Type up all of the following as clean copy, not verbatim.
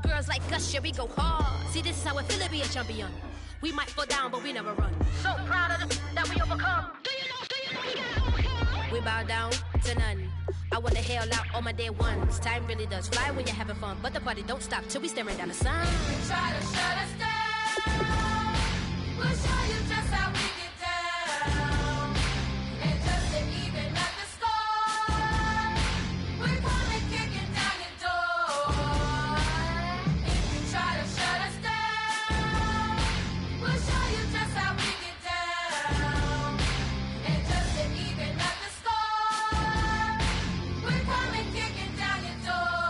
the girls like us, yeah, we go hard. See, this is how it feel to be a champion. We might fall down, but we never run. So proud of that we overcome. Do you know we got overcome? We bow down to none. I wanna hail out all my day ones. Time really does fly when you're having fun, but the party don't stop till we staring down the sun. You try to shut us down, we'll show you just how we get down. And just to even up the score, we're coming kicking down your door. If you try to shut us down, we'll show you just how we get down. And just to even up the score, we're coming kicking down your door.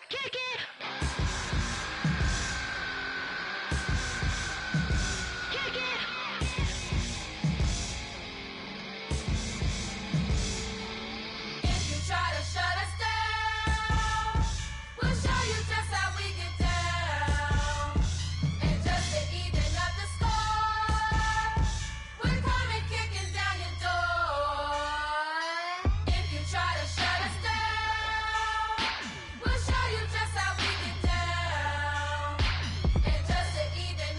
Kick it! Kick it! If you try to shut us down, we'll show you just how we get down. And just to even up the score, we're coming kicking down your door. If you try to shut us down, we'll show you just how we get down. And just to even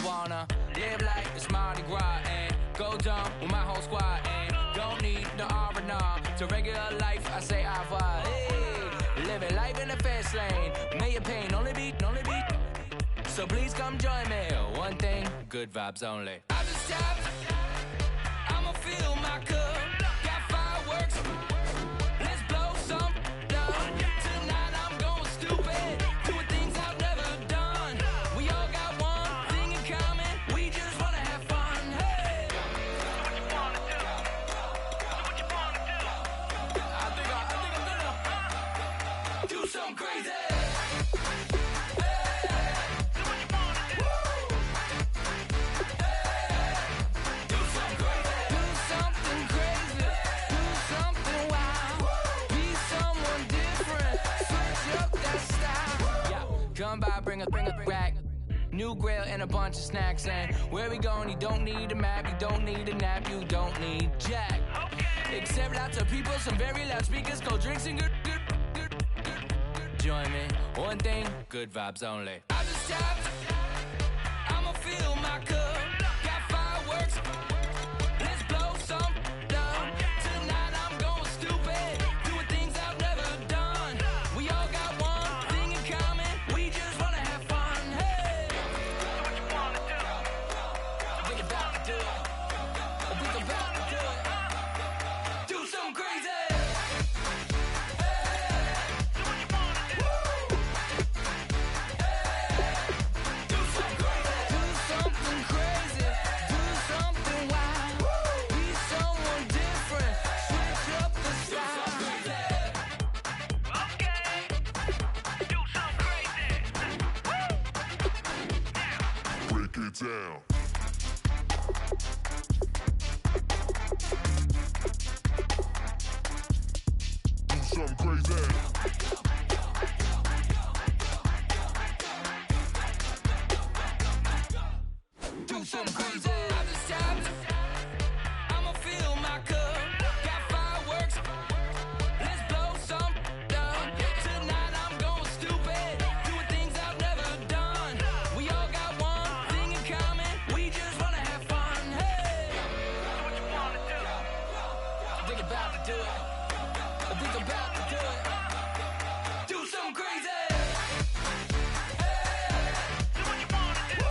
I wanna live like it's Mardi Gras and go dumb with my whole squad and don't need no R&R. To regular life, I say au revoir. Hey, living life in the fast lane. May your pain only be. So please come join me. One thing, good vibes only. I just tapped. I'ma fill my cup. Got fireworks. Let's blow some down. Tonight I'm going stupid. Doing things I've never done. We all got one thing in common. We just wanna have fun. Hey. Do what you wanna do. Do what you wanna do. I think I'm gonna do something crazy. Come by, bring a rack. New grill and a bunch of snacks. And where we going, you don't need a map. You don't need a nap, you don't need jack. Except lots of people, some very loud speakers, cold drinks and good. Join me, one thing, good vibes only. I just tapped, I'ma fill my cup. Got fireworks, let's blow some down. Tonight I'm going stupid, doing things I've never done. We all got one thing in common, we just wanna have fun. Hey, do what you wanna do. I think about to do it. I think about to do it. Do something crazy. Down. Do something crazy. Do something crazy. I just tapped. I'ma fill my cup. Got fireworks. Let's blow some down. Tonight I'm going stupid. Doing things I've never done. We all got one thing in common. We just wanna have fun. Hey, do what you wanna do. I think about to do it. I think about to do it. Do something crazy. Do what you wanna do.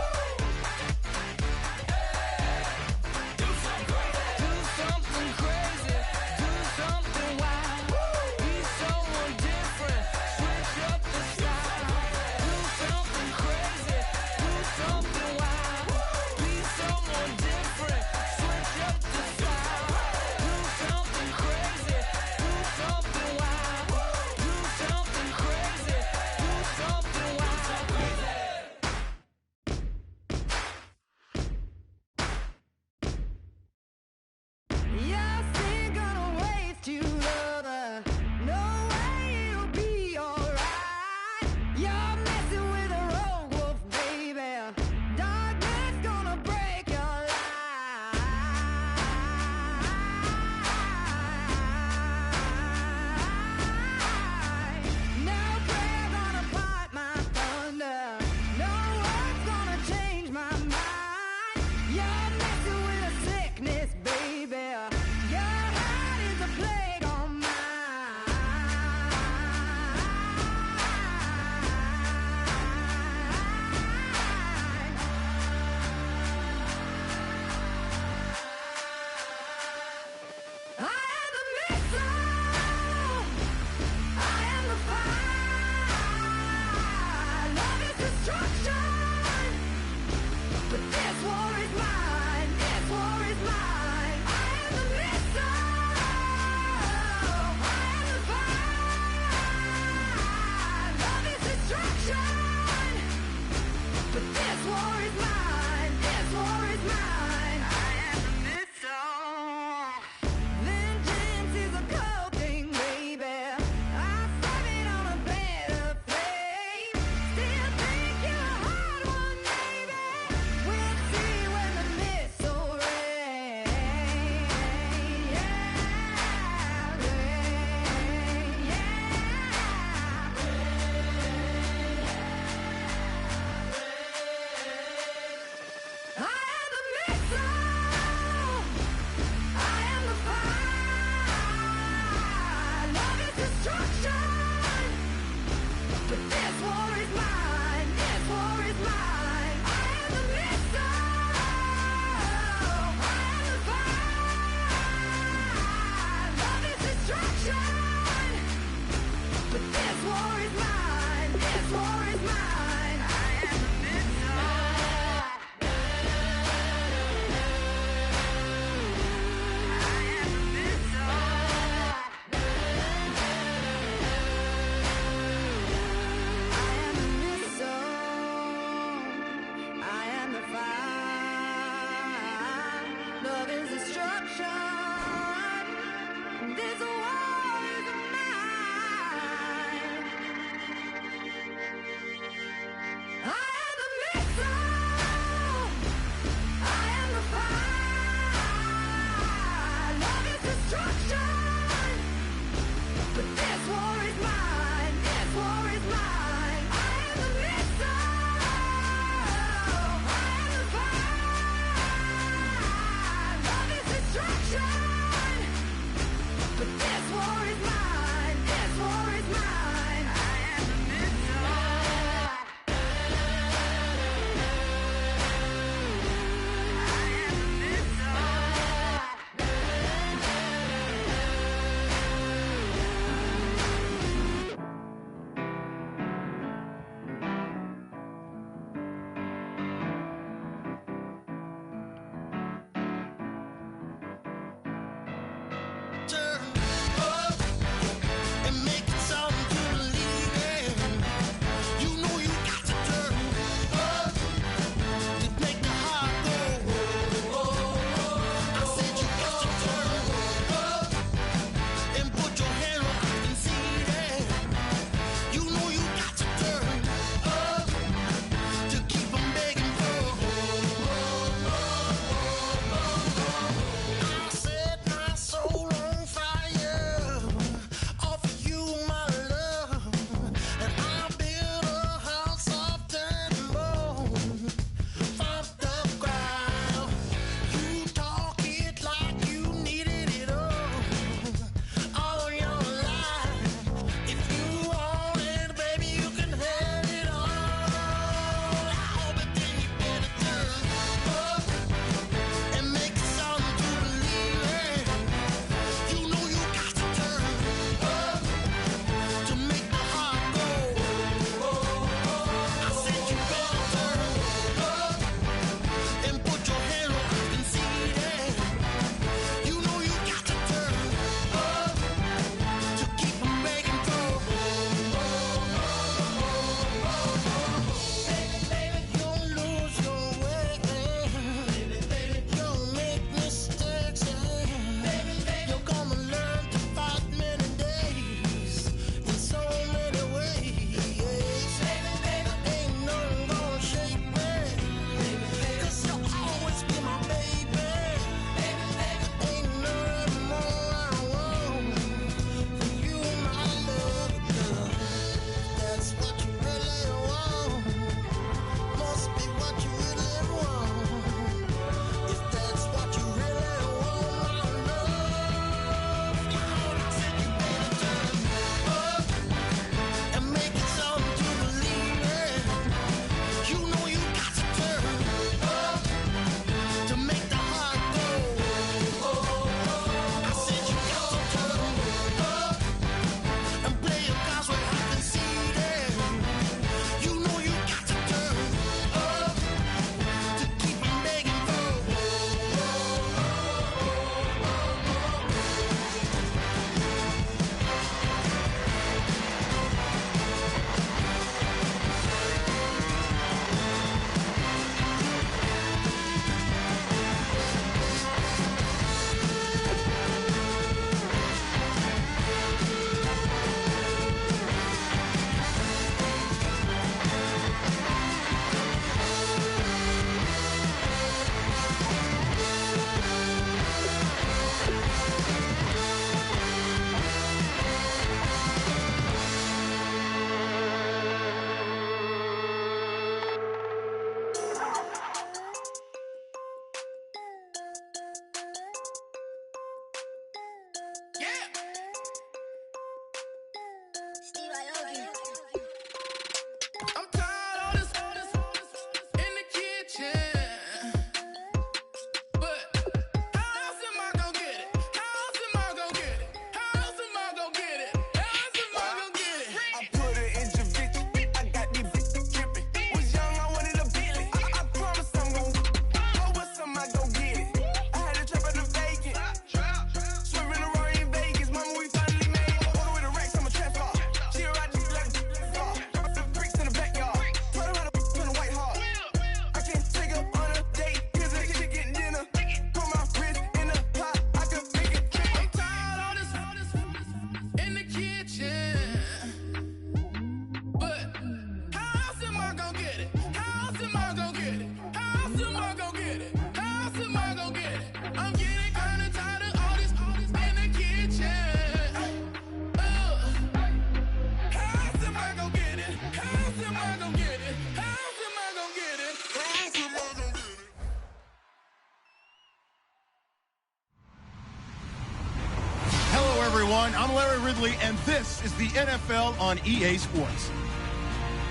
everyone. I'm Larry Ridley, and this is the NFL on EA Sports.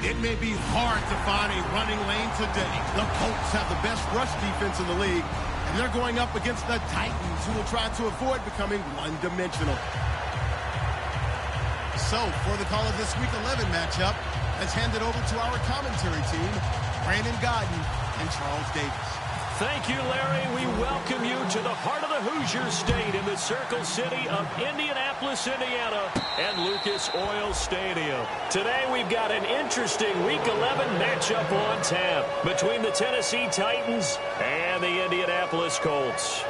It may be hard to find a running lane today. The Colts have the best rush defense in the league, and they're going up against the Titans, who will try to avoid becoming one-dimensional. So, for the call of this Week 11 matchup, let's hand it over to our commentary team, Brandon Godden and Charles Davis. Thank you, Larry. We welcome you to the heart of the Hoosier State in the Circle City of Indianapolis, Indiana, and Lucas Oil Stadium. Today, we've got an interesting Week 11 matchup on tap between the Tennessee Titans and the Indianapolis Colts.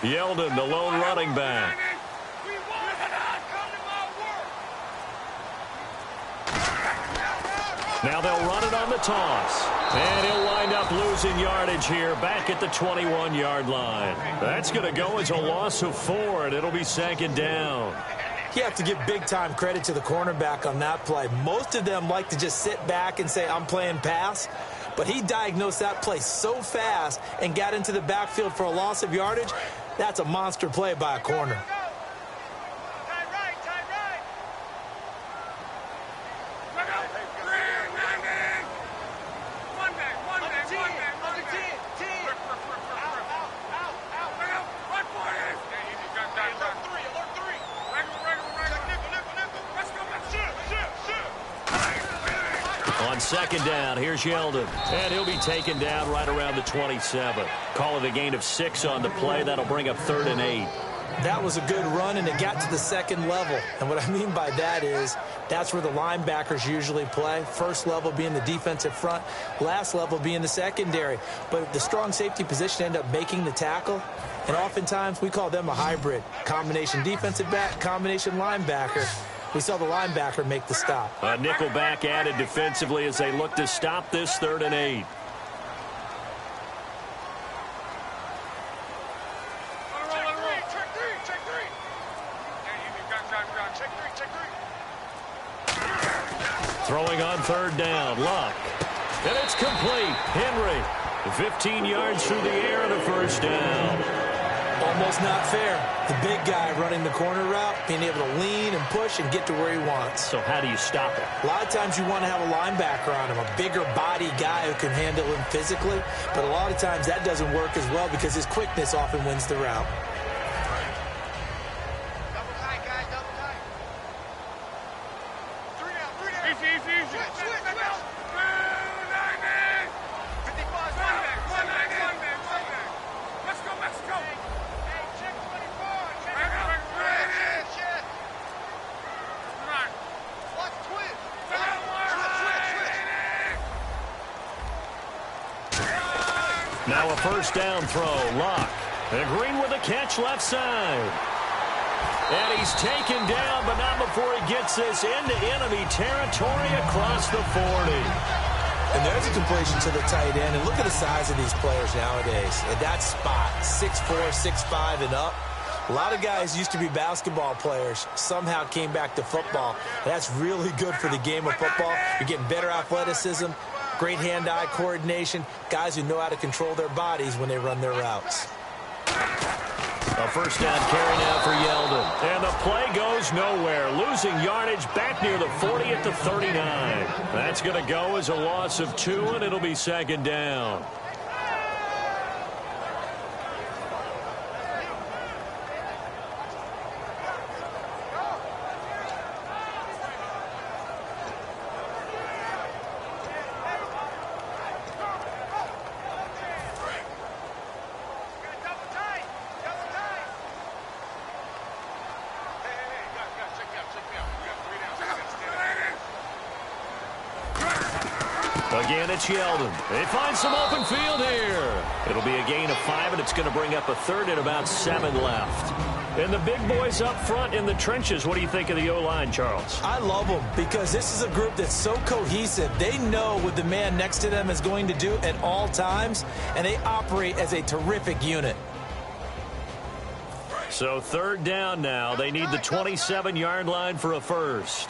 Yeldon, the lone running back. Now they'll run it on the toss. And he'll wind up losing yardage here back at the 21-yard line. That's going to go as a loss of 4, and it'll be second down. You have to give big-time credit to the cornerback on that play. Most of them like to just sit back and say, I'm playing pass. But he diagnosed that play so fast and got into the backfield for a loss of yardage. That's a monster play by a corner. On second down, here's Yeldon. And he'll be taken down right around the 27. Call it a gain of 6 on the play. That'll bring up 3rd and 8. That was a good run, and it got to the second level. And what I mean by that is that's where the linebackers usually play. First level being the defensive front, last level being the secondary. But the strong safety position ended up making the tackle. And oftentimes we call them a hybrid. Combination defensive back, combination linebacker. We saw the linebacker make the stop. A nickel back added defensively as they look to stop this 3rd and 8. Throwing on 3rd down, Luck. And it's complete. Henry, 15 yards through the air and a first down. Almost not fair. The big guy running the corner route, being able to lean and push and get to where he wants. So how do you stop it? A lot of times you want to have a linebacker on him, a bigger body guy who can handle him physically. But a lot of times that doesn't work as well because his quickness often wins the route. Double tight, guys, double tight. 3 down, 3 down. Easy. Switch. 55, one man. Let's go. Hey, check 24. Check. Come on. Watch twist. Switch. Now a first down throw. Luck. And Green with a catch left side. And he's taken down, but not before he gets this into enemy territory across the 40. And there's a completion to the tight end. And look at the size of these players nowadays. At that spot, 6'4", 6'5", and up. A lot of guys used to be basketball players, somehow came back to football. That's really good for the game of football. You're getting better athleticism, great hand-eye coordination, guys who know how to control their bodies when they run their routes. A first down carry now for Yeldon. And the play goes nowhere. Losing yardage back near the 40 at the 39. That's going to go as a loss of 2, and it'll be second down. Again, it's Yeldon. They find some open field here. It'll be a gain of 5, and it's going to bring up a third and about 7 left. And the big boys up front in the trenches, what do you think of the O-line, Charles? I love them because this is a group that's so cohesive. They know what the man next to them is going to do at all times, and they operate as a terrific unit. So third down now. They need the 27-yard line for a first.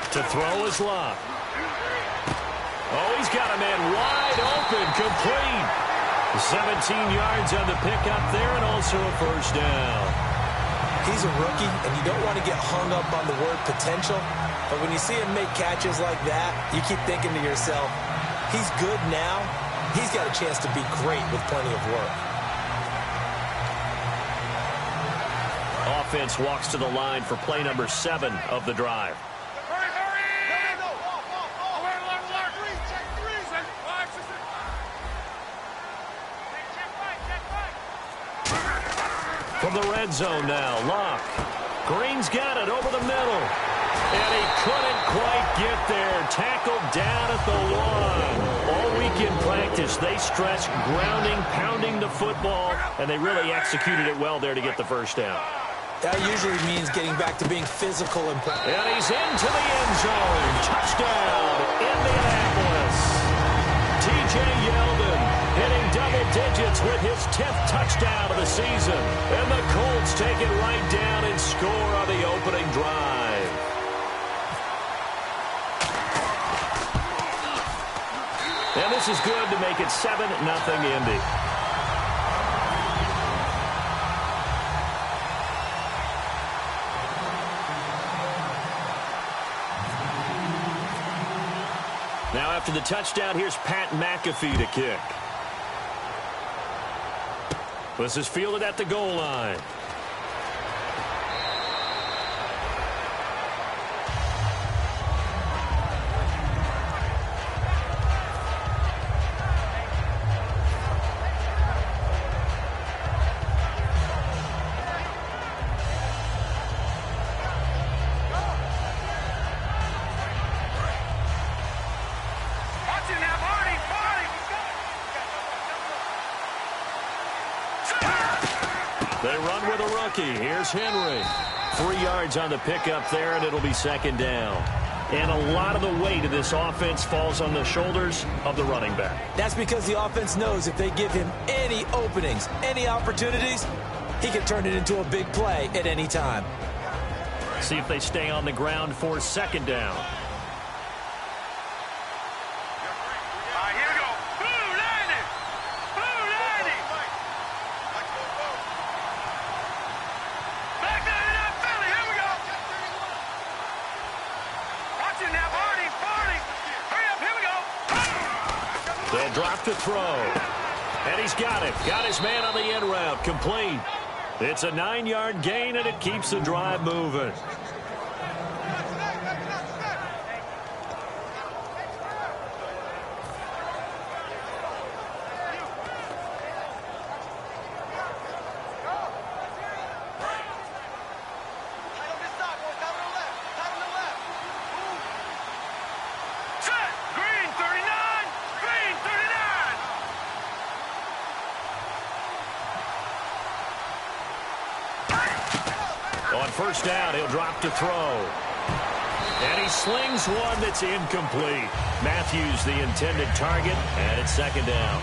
To throw is Locke. Oh, he's got a man wide open, complete. 17 yards on the pickup there, and also a first down. He's a rookie, and you don't want to get hung up on the word potential. But when you see him make catches like that, you keep thinking to yourself, he's good now. He's got a chance to be great with plenty of work. Offense walks to the line for play number 7 of the drive. From the red zone now, Locke. Green's got it over the middle. And he couldn't quite get there. Tackled down at the 1. All week in practice, they stress grounding, pounding the football, and they really executed it well there to get the first down. That usually means getting back to being physical and And he's into the end zone. Touchdown, Indianapolis. T.J. Yeldon hitting double digits with his 10th touchdown of the season. And the Colts take it right down and score on the opening drive. And this is good to make it 7-0 Indy. Now after the touchdown, here's Pat McAfee to kick. This is fielded at the goal line. They run with a rookie. Here's Henry. 3 yards on the pickup there, and it'll be second down. And a lot of the weight of this offense falls on the shoulders of the running back. That's because the offense knows if they give him any openings, any opportunities, he can turn it into a big play at any time. See if they stay on the ground for second down. They'll drop to throw. And he's got it. Got his man on the end route. Complete. It's a 9-yard gain, and it keeps the drive moving. On first down, he'll drop to throw. And he slings one that's incomplete. Matthews the intended target, and it's second down.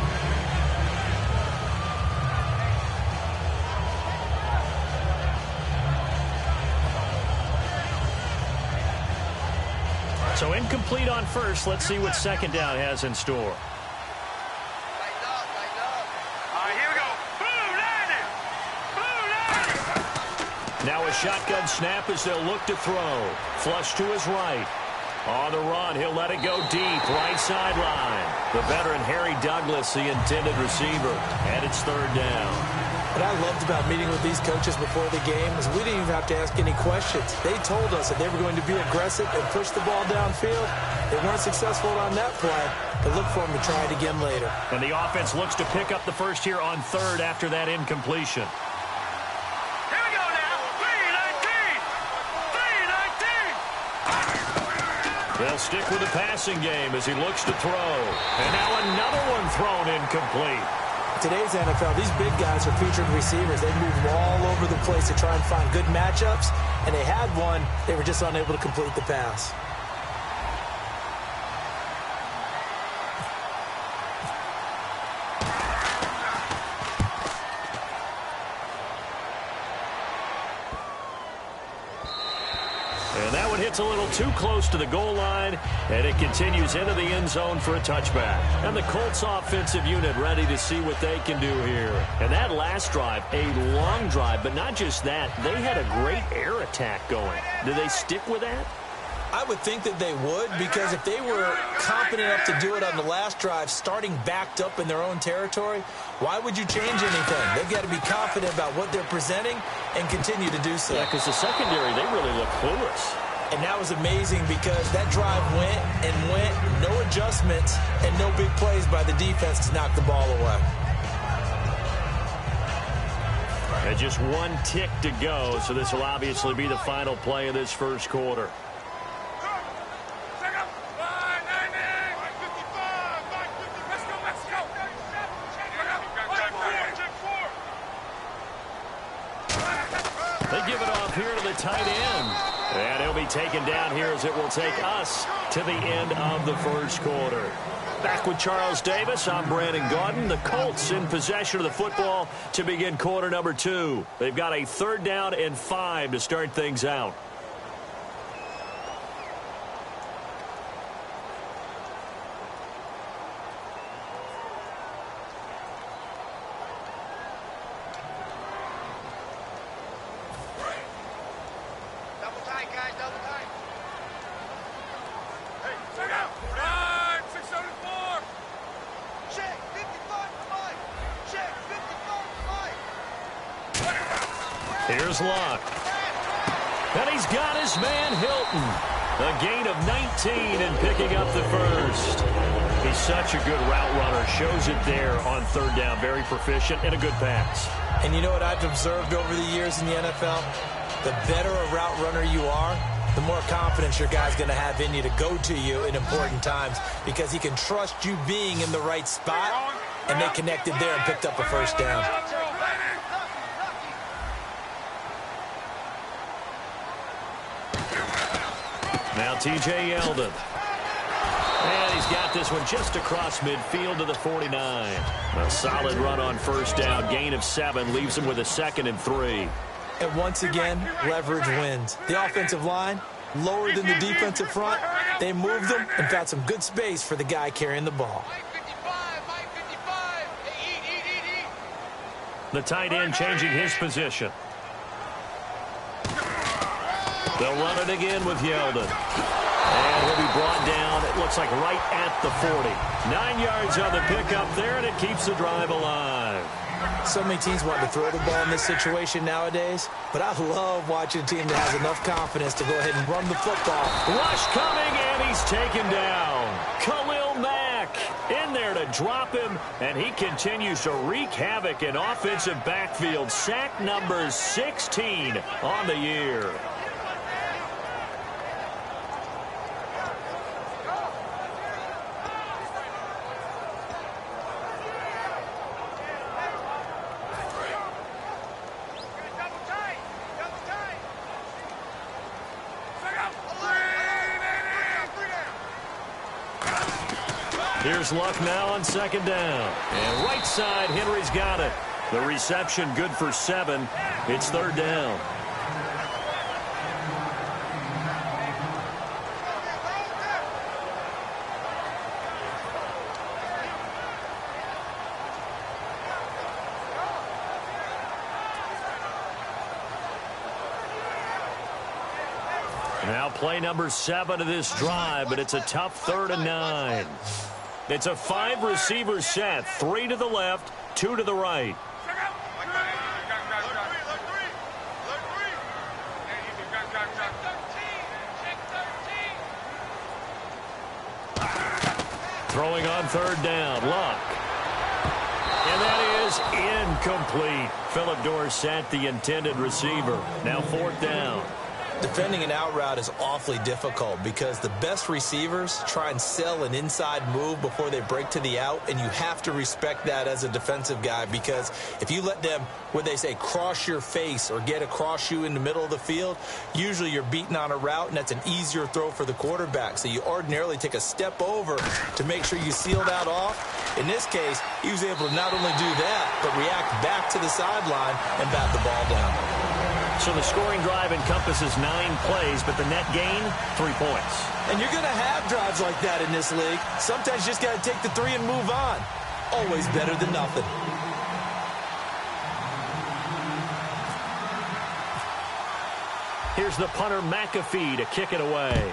So incomplete on first. Let's see what second down has in store. Now a shotgun snap as they'll look to throw. Flush to his right. On the run, he'll let it go deep, right sideline. The veteran Harry Douglas, the intended receiver, and it's third down. What I loved about meeting with these coaches before the game is we didn't even have to ask any questions. They told us that they were going to be aggressive and push the ball downfield. They weren't successful on that play, but look for them to try it again later. And the offense looks to pick up the first here on third after that incompletion. They'll stick with the passing game as he looks to throw. And now another one thrown incomplete. Today's NFL, these big guys are featured receivers. They move all over the place to try and find good matchups. And they had one. They were just unable to complete the pass. And that one hits a little too close to the goal line, and it continues into the end zone for a touchback. And the Colts offensive unit ready to see what they can do here. And that last drive, a long drive, but not just that. They had a great air attack going. Do they stick with that? I would think that they would, because if they were confident enough to do it on the last drive, starting backed up in their own territory, why would you change anything? They've got to be confident about what they're presenting and continue to do so. Yeah, because the secondary, they really look clueless. And that was amazing because that drive went and went, no adjustments, and no big plays by the defense to knock the ball away. And just one tick to go, so this will obviously be the final play of this first quarter. They give it off here to the tight end. And he'll be taken down here as it will take us to the end of the first quarter. Back with Charles Davis, I'm Brandon Gaudin. The Colts in possession of the football to begin quarter number 2. They've got a 3rd down and 5 to start things out. Here's Luck. And he's got his man Hilton. A gain of 19 and picking up the first. He's such a good route runner. Shows it there on 3rd down. Very proficient and a good pass. And you know what I've observed over the years in the NFL? The better a route runner you are, the more confidence your guy's going to have in you to go to you in important times because he can trust you being in the right spot, and they connected there and picked up a first down. Now T.J. Yeldon. And he's got this one just across midfield to the 49. A solid run on 1st down. Gain of 7 leaves him with a 2nd and 3. And once again, leverage wins. The offensive line, lower than the defensive front. They moved them and found some good space for the guy carrying the ball. The tight end changing his position. They'll run it again with Yeldon. And he'll be brought down, it looks like right at the 40. 9 yards on the pickup there, and it keeps the drive alive. So many teams want to throw the ball in this situation nowadays, but I love watching a team that has enough confidence to go ahead and run the football. Rush coming, and he's taken down. Khalil Mack in there to drop him, and he continues to wreak havoc in offensive backfield. Sack number 16 on the year. Here's Luck now on second down. And right side, Henry's got it. The reception good for 7. It's third down. Now play number 7 of this drive, but it's a tough 3rd and 9. It's a 5-receiver set, 3 to the left, 2 to the right. Throwing on 3rd down, Luck. And that is incomplete. Philip Dorsett, the intended receiver. Now 4th down. Defending an out route is awfully difficult because the best receivers try and sell an inside move before they break to the out, and you have to respect that as a defensive guy, because if you let them, what they say, cross your face or get across you in the middle of the field, usually you're beaten on a route, and that's an easier throw for the quarterback. So you ordinarily take a step over to make sure you seal that off. In this case, he was able to not only do that, but react back to the sideline and bat the ball down. So the scoring drive encompasses 9 plays, but the net gain, 3 points. And you're going to have drives like that in this league. Sometimes you just got to take the 3 and move on. Always better than nothing. Here's the punter McAfee to kick it away.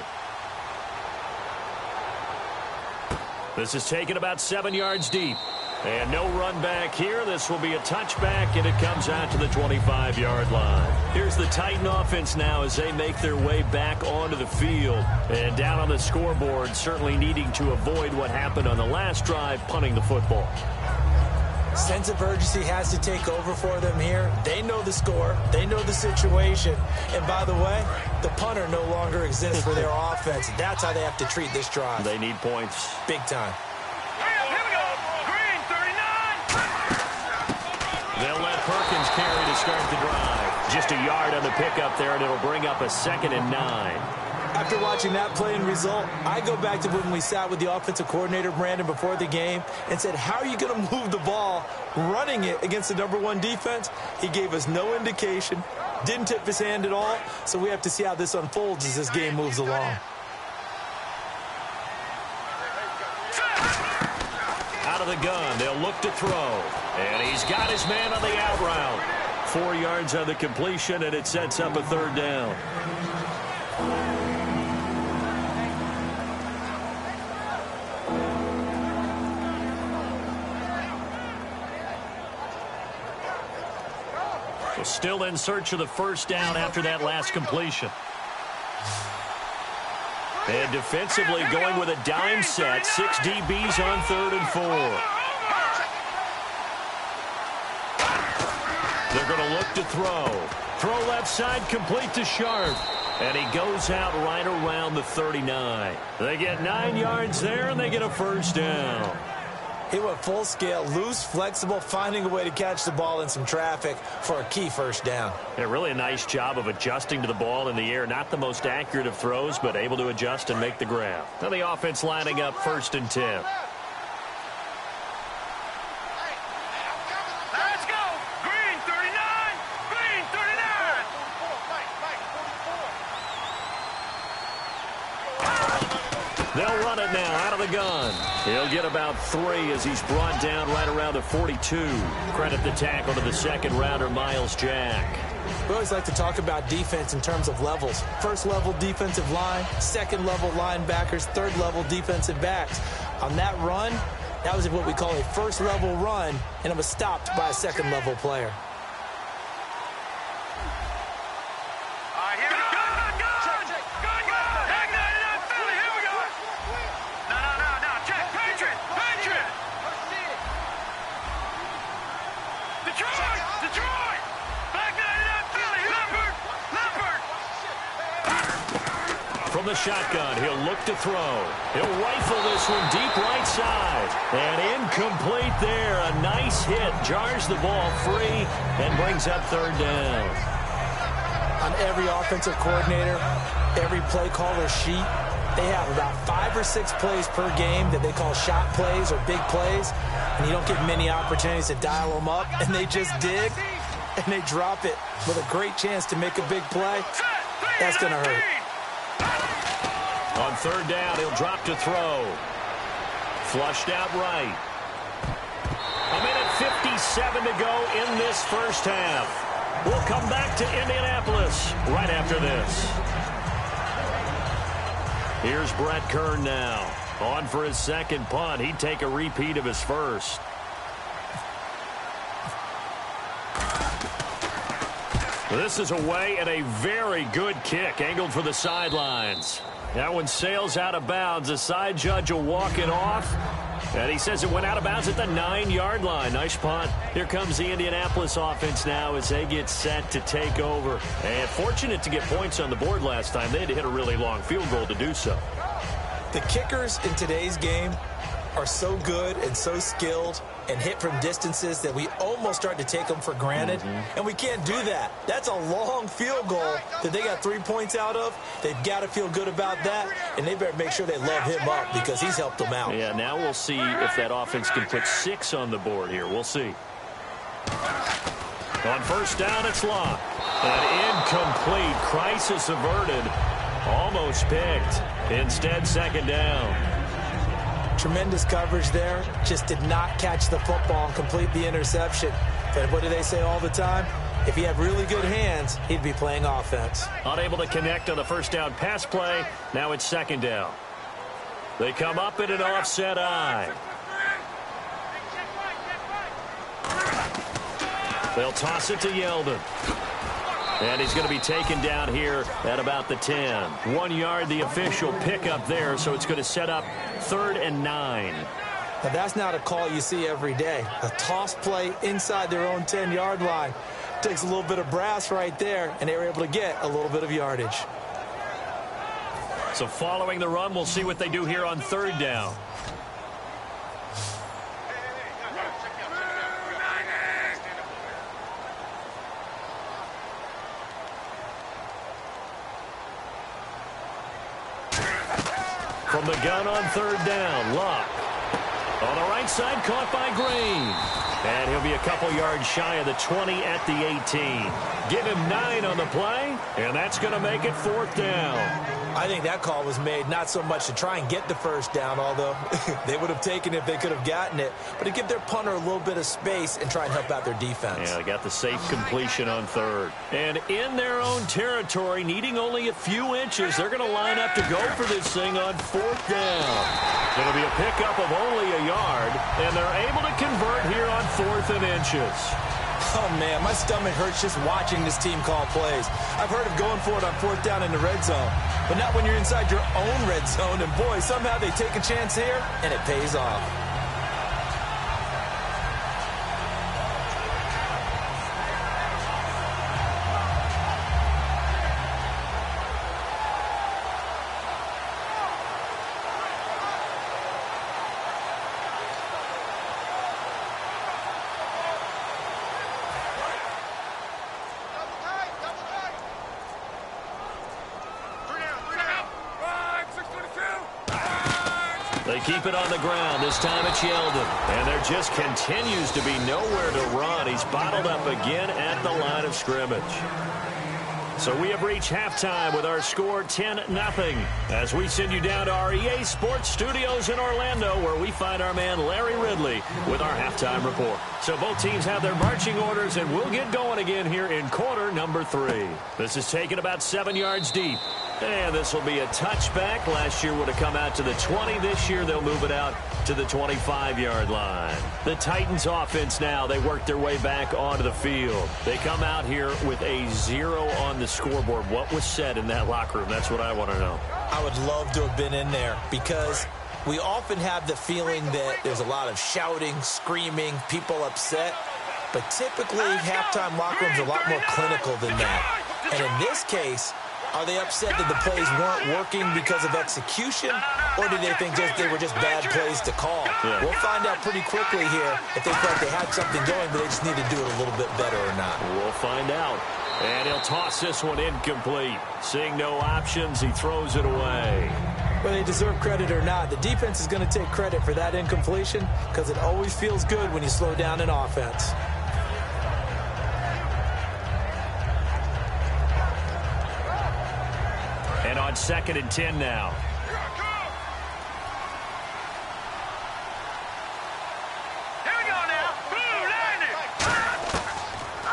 This is taken about 7 yards deep. And no run back here. This will be a touchback, and it comes out to the 25-yard line. Here's the Titan offense now as they make their way back onto the field. And down on the scoreboard, certainly needing to avoid what happened on the last drive, punting the football. Sense of urgency has to take over for them here. They know the score. They know the situation. And by the way, the punter no longer exists for their offense. That's how they have to treat this drive. They need points. Big time. They'll let Perkins carry to start the drive. Just a yard on the pickup there, and it'll bring up a 2nd and 9. After watching that play and result, I go back to when we sat with the offensive coordinator, Brandon, before the game and said, how are you going to move the ball running it against the #1 defense? He gave us no indication, didn't tip his hand at all, so we have to see how this unfolds as this game moves along. Out of the gun, they'll look to throw. And he's got his man on the out route. 4 yards on the completion, and it sets up a 3rd down. So still in search of the 1st down after that last completion. And defensively going with a dime set. 6 DBs on 3rd and 4. They're going to look to throw. Throw left side, complete to Sharp. And he goes out right around the 39. They get 9 yards there, and they get a 1st down. He went full scale, loose, flexible, finding a way to catch the ball in some traffic for a key 1st down. Yeah, really a nice job of adjusting to the ball in the air. Not the most accurate of throws, but able to adjust and make the grab. Now the offense lining up 1st and 10. They'll run it now out of the gun. He'll get about 3 as he's brought down right around the 42. Credit the tackle to the 2nd-rounder, Miles Jack. We always like to talk about defense in terms of levels. 1st-level defensive line, 2nd-level linebackers, 3rd-level defensive backs. On that run, that was what we call a 1st-level run, and it was stopped by a 2nd-level player. From the shotgun, he'll look to throw. He'll rifle this one deep right side. And incomplete there. A nice hit. Jars the ball free and brings up 3rd down. On every offensive coordinator, every play caller sheet, They have about 5 or 6 plays per game that they call shot plays or big plays, and you don't get many opportunities to dial them up, and they just dig, and they drop it with a great chance to make a big play. That's going to hurt. On third down, he'll drop to throw. Flushed out right. A minute 57 to go in this first half. We'll come back to Indianapolis right after this. Here's Brett Kern now. On for his second punt. He'd take a repeat of his first. This is away and a very good kick angled for the sidelines. That one sails out of bounds. The side judge will walk it off. And he says it went out of bounds at the 9-yard line. Nice punt. Here comes the Indianapolis offense now as they get set to take over. And fortunate to get points on the board last time. They had to hit a really long field goal to do so. The kickers in today's game are so good and so skilled and hit from distances that we almost start to take them for granted. And we can't do that. That's a long field goal that they got 3 points out of. They've got to feel good about that, and they better make sure they love him up because he's helped them out. Yeah, now we'll see if that offense can put 6 on the board here. We'll see. On first down, it's Locke. An incomplete. Crisis averted. Almost picked. Instead, second down. Tremendous coverage there. Just did not catch the football and complete the interception. But what do they say all the time? If he had really good hands, he'd be playing offense. Unable to connect on the first down pass play. Now it's second down. They come up in an offset eye. They'll toss it to Yeldon. And he's going to be taken down here at about the 10. 1 yard, the official pickup there, so it's going to set up 3rd and 9. Now, that's not a call you see every day. A toss play inside their own 10-yard line. Takes a little bit of brass right there, and they were able to get a little bit of yardage. So following the run, we'll see what they do here on third down. From the gun on third down, Locke. On the right side, caught by Green. And he'll be a couple yards shy of the 20 at the 18. Give him 9 on the play, and that's going to make it 4th down. I think that call was made not so much to try and get the first down, although they would have taken it if they could have gotten it, but to give their punter a little bit of space and try and help out their defense. Yeah, they got the safe completion on third. And in their own territory, needing only a few inches, they're going to line up to go for this thing on 4th down. Going to be a pickup of only a yard, and they're able to convert here on 4th and inches. Oh, man, my stomach hurts just watching this team call plays. I've heard of going for it on 4th down in the red zone, but not when you're inside your own red zone. And, boy, somehow they take a chance here, and it pays off. They keep it on the ground. This time it's Yeldon. And there just continues to be nowhere to run. He's bottled up again at the line of scrimmage. So we have reached halftime with our score 10-0 as we send you down to our EA Sports Studios in Orlando, where we find our man Larry Ridley with our halftime report. So both teams have their marching orders, and we'll get going again here in quarter number 3. This is taken about 7 yards deep. And this will be a touchback. Last year would have come out to the 20. This year they'll move it out to the 25-yard line. The Titans offense now, they work their way back onto the field. They come out here with a 0 on the scoreboard. What was said in that locker room? That's what I want to know. I would love to have been in there because we often have the feeling that there's a lot of shouting, screaming, people upset. But typically, halftime locker rooms are a lot more clinical than that. And in this case, are they upset that the plays weren't working because of execution, or do they think they were just bad plays to call? Yeah. We'll find out pretty quickly here if they felt they had something going, but they just need to do it a little bit better or not. We'll find out. And he'll toss this one incomplete. Seeing no options, he throws it away. Whether they deserve credit or not, the defense is going to take credit for that incompletion because it always feels good when you slow down an offense. And on 2nd and 10 now.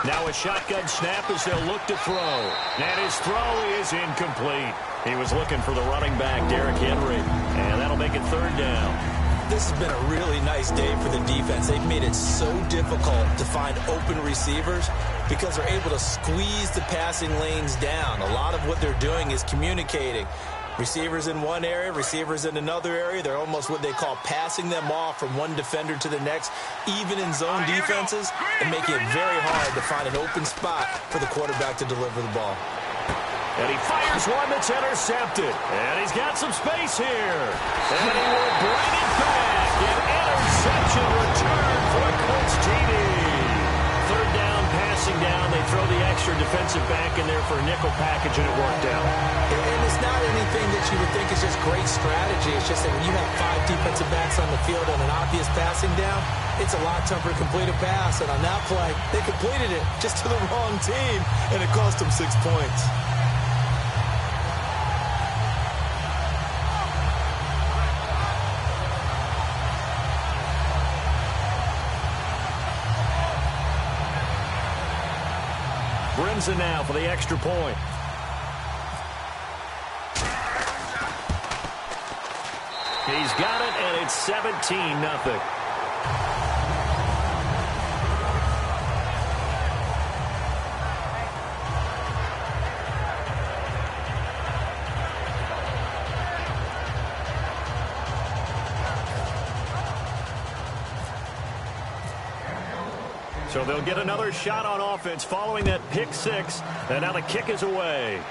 Now a shotgun snap as they'll look to throw. And his throw is incomplete. He was looking for the running back, Derrick Henry. And that'll make it 3rd down. This has been a really nice day for the defense. They've made it so difficult to find open receivers because they're able to squeeze the passing lanes down. A lot of what they're doing is communicating. Receivers in one area, receivers in another area. They're almost what they call passing them off from one defender to the next, even in zone defenses, and making it very hard to find an open spot for the quarterback to deliver the ball. And he fires one that's intercepted. And he's got some space here. And he will bring it back. An interception return for a Colts TD. 3rd down, passing down. They throw the extra defensive back in there for a nickel package, and it worked out. And it's not anything that you would think is just great strategy. It's just that when you have 5 defensive backs on the field on an obvious passing down, it's a lot tougher to complete a pass. And on that play, they completed it just to the wrong team, and it cost them 6 points. Brimson now for the extra point. He's got it, and it's 17-0. So they'll get another shot on offense following that pick 6. And now the kick is away.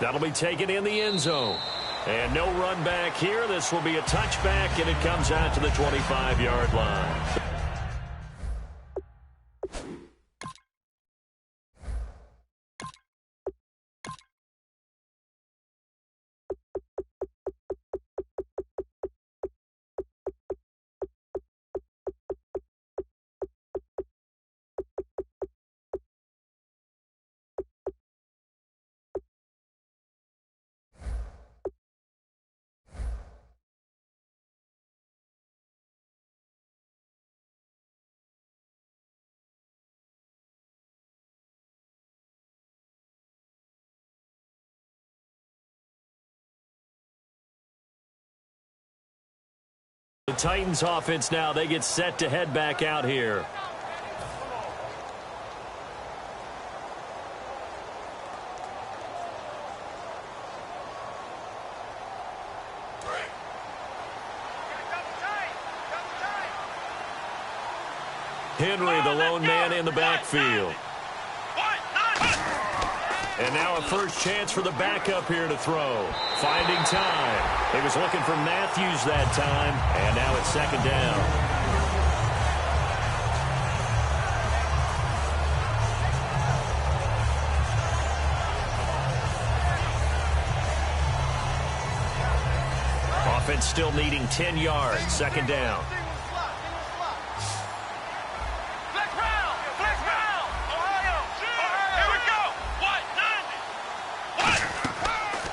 That'll be taken in the end zone. And no run back here. This will be a touchback, and it comes out to the 25-yard line. The Titans offense now, they get set to head back out here. Henry, the lone man in the backfield. And now a first chance for the backup here to throw. Finding time. He was looking for Matthews that time. And now it's 2nd down. Offense still needing 10 yards. 2nd down.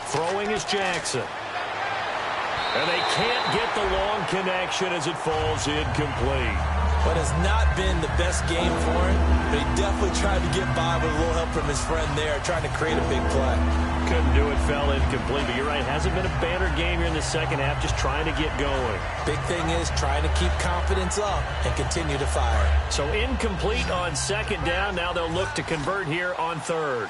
Throwing is Jackson. And they can't get the long connection as it falls incomplete. But it's not been the best game for him, but he definitely tried to get by with a little help from his friend there, trying to create a big play. Couldn't do it, fell incomplete. But you're right, hasn't been a banner game here in the second half, just trying to get going. Big thing is trying to keep confidence up and continue to fire. So incomplete on 2nd down. Now they'll look to convert here on 3rd.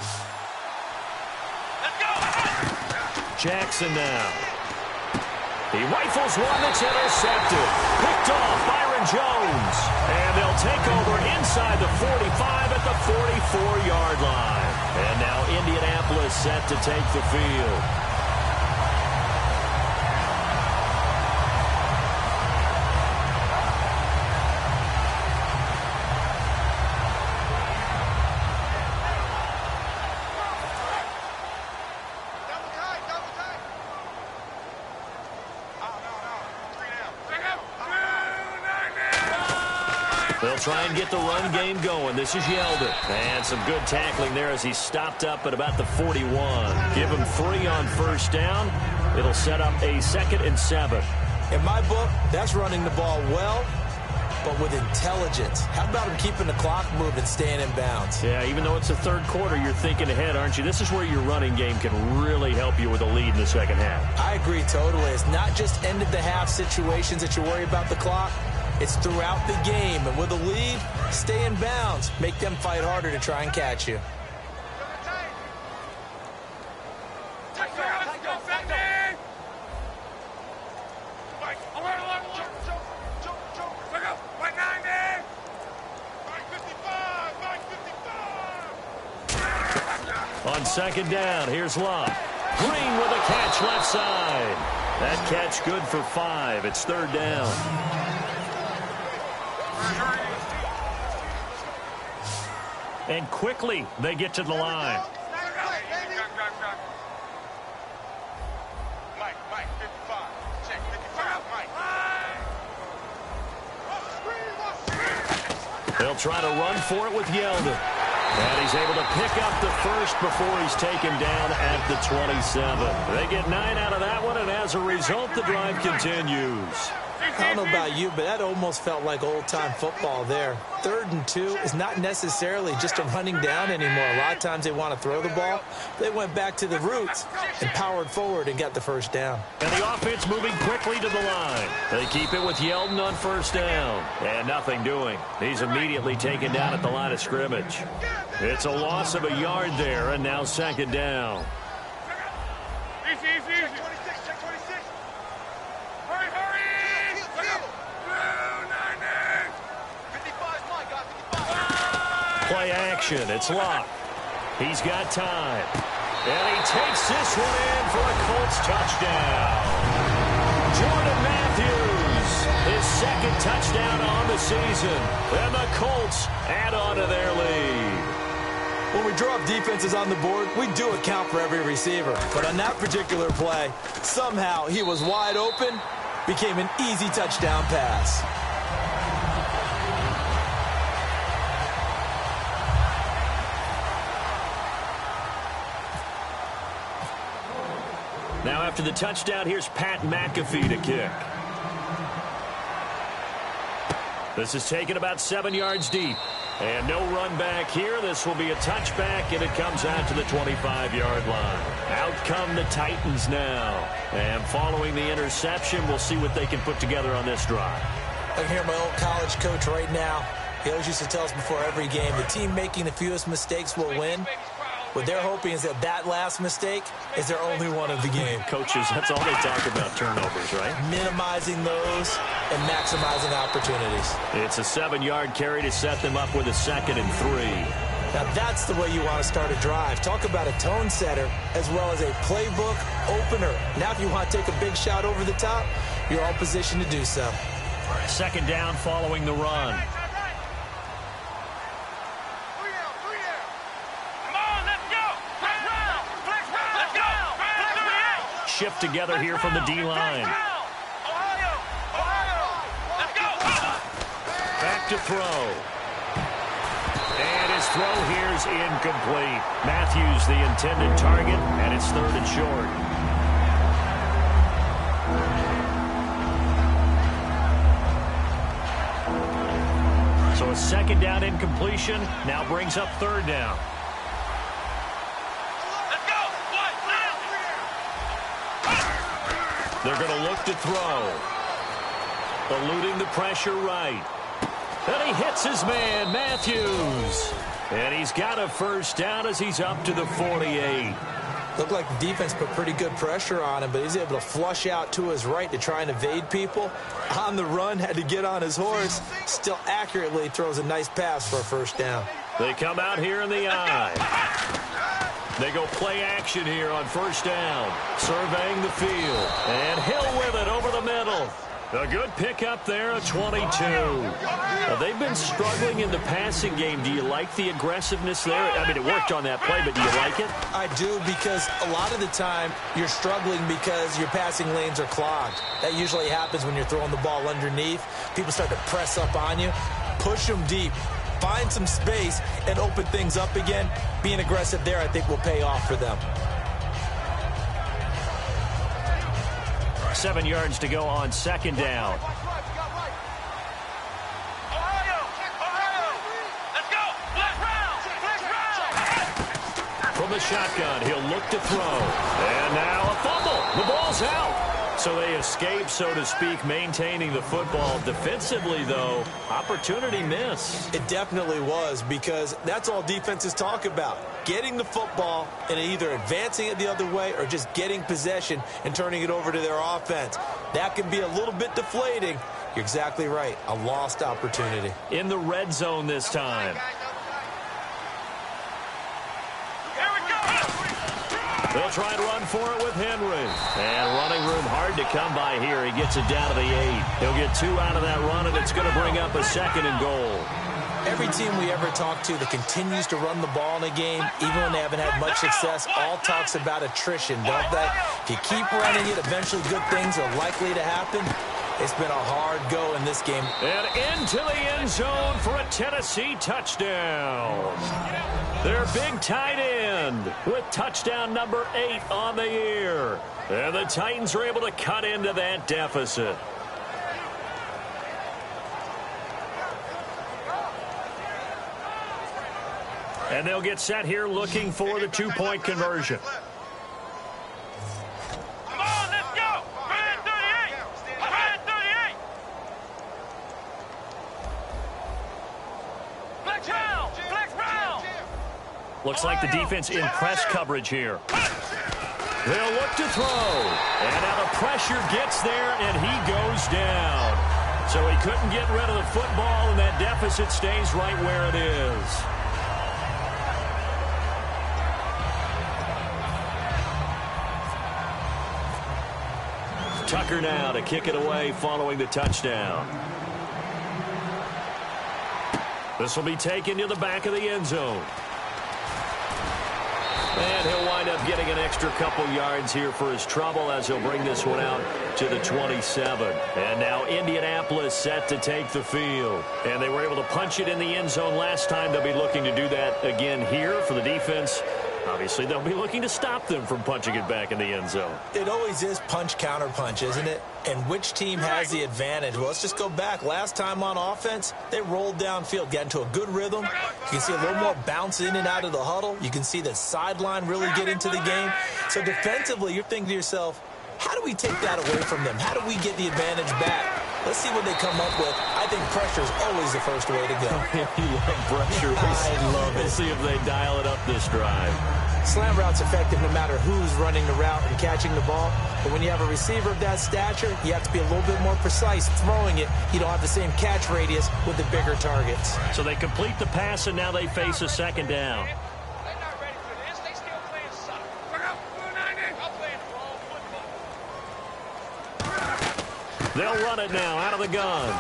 Jackson now. He rifles one that's intercepted. Picked off Byron Jones. And they'll take over inside the 45 at the 44-yard line. And now Indianapolis set to take the field. They'll try and get the run game going. This is Yeldon. And some good tackling there as he stopped up at about the 41. Give him 3 on first down. It'll set up a 2nd and 7. In my book, that's running the ball well, but with intelligence. How about him keeping the clock moving, staying in bounds? Yeah, even though it's the third quarter, you're thinking ahead, aren't you? This is where your running game can really help you with a lead in the second half. I agree totally. It's not just end-of-the-half situations that you worry about the clock. It's throughout the game. And with a lead, stay in bounds. Make them fight harder to try and catch you. On second down, here's Love. Green with a catch left side. That catch good for 5. It's 3rd down. And quickly, they get to the line. They'll try to run for it with Yeldon. And he's able to pick up the first before he's taken down at the 27. They get 9 out of that one, and as a result, the drive continues. I don't know about you, but that almost felt like old-time football there. 3rd and 2 is not necessarily just a running down anymore. A lot of times they want to throw the ball. They went back to the roots and powered forward and got the first down. And the offense moving quickly to the line. They keep it with Yeldon on first down. And nothing doing. He's immediately taken down at the line of scrimmage. It's a loss of a yard there, and now 2nd down. Play action. It's Locke. He's got time. And he takes this one in for a Colts touchdown. Jordan Matthews, his 2nd touchdown on the season. And the Colts add on to their lead. When we drop defenses on the board, we do account for every receiver. But on that particular play, somehow he was wide open, became an easy touchdown pass. Now after the touchdown, here's Pat McAfee to kick. This is taken about 7 yards deep. And no run back here. This will be a touchback, and it comes out to the 25-yard line. Out come the Titans now. And following the interception, we'll see what they can put together on this drive. I can hear my old college coach right now. He always used to tell us before every game, the team making the fewest mistakes will win. What they're hoping is that that last mistake is their only one of the game. Coaches, that's all they talk about, turnovers, right? Minimizing those and maximizing opportunities. It's a 7-yard carry to set them up with a 2nd and 3. Now that's the way you want to start a drive. Talk about a tone setter as well as a playbook opener. Now if you want to take a big shot over the top, you're all positioned to do so. 2nd down following the run. Shift together here from the D-line. Back to throw. And his throw here is incomplete. Matthews the intended target, and it's 3rd and short. So a 2nd down incompletion now brings up 3rd down. They're going to look to throw. Eluding the pressure right. And he hits his man, Matthews. And he's got a first down as he's up to the 48. Looked like the defense put pretty good pressure on him, but he's able to flush out to his right to try and evade people. On the run, had to get on his horse. Still accurately throws a nice pass for a first down. They come out here in the eye. They go play action here on first down. Surveying the field. And Hill with it over the middle. A good pickup there, a 22. Now, they've been struggling in the passing game. Do you like the aggressiveness there? I mean, it worked on that play, but do you like it? I do, because a lot of the time you're struggling because your passing lanes are clogged. That usually happens when you're throwing the ball underneath. People start to press up on you. push them deep, find some space, and open things up again. Being aggressive there, I think, will pay off for them. 7 yards to go on second down. From the shotgun, he'll look to throw. And now a fumble. The ball's out. So they escape, so to speak, maintaining the football. Defensively, though, opportunity miss. It definitely was, because that's all defenses talk about. Getting the football and either advancing it the other way or just getting possession and turning it over to their offense. That can be a little bit deflating. You're exactly right. A lost opportunity. In the red zone this time. They'll try and run for it with Henry. And running room hard to come by here. He gets it down to the 8. He'll get 2 out of that run, and it's going to bring up a 2nd and goal. Every team we ever talk to that continues to run the ball in a game, even when they haven't had much success, all talks about attrition, don't they? If you keep running it, eventually good things are likely to happen. It's been a hard go in this game. And into the end zone for a Tennessee touchdown. Their big tight end with touchdown number 8 on the year. And the Titans are able to cut into that deficit. And they'll get set here looking for the 2-point conversion. Come on, let's go! Red 38! Red 38! Flex Brown! Flex Brown! Looks like the defense in press coverage here. They'll look to throw. And now the pressure gets there, and he goes down. So he couldn't get rid of the football, and that deficit stays right where it is. Tucker now to kick it away following the touchdown. This will be taken to the back of the end zone. And he'll wind up getting an extra couple yards here for his trouble as he'll bring this one out to the 27. And now Indianapolis set to take the field. And they were able to punch it in the end zone last time. They'll be looking to do that again here for the defense. Obviously, they'll be looking to stop them from punching it back in the end zone. It always is punch-counter-punch, isn't it? And which team has the advantage? Well, let's just go back. Last time on offense, they rolled downfield, got into a good rhythm. You can see a little more bounce in and out of the huddle. You can see the sideline really get into the game. So defensively, you're thinking to yourself, how do we take that away from them? How do we get the advantage back? Let's see what they come up with. I think pressure is always the first way to go. You love pressure. I love it. We'll see if they dial it up this drive. Slam route's effective no matter who's running the route and catching the ball. But when you have a receiver of that stature, you have to be a little bit more precise throwing it. You don't have the same catch radius with the bigger targets. So they complete the pass, and now they face a 2nd down. They're not ready for this. They still playing suck. Look out, 490. I'm playing wrong football. They'll run it now out of the gun.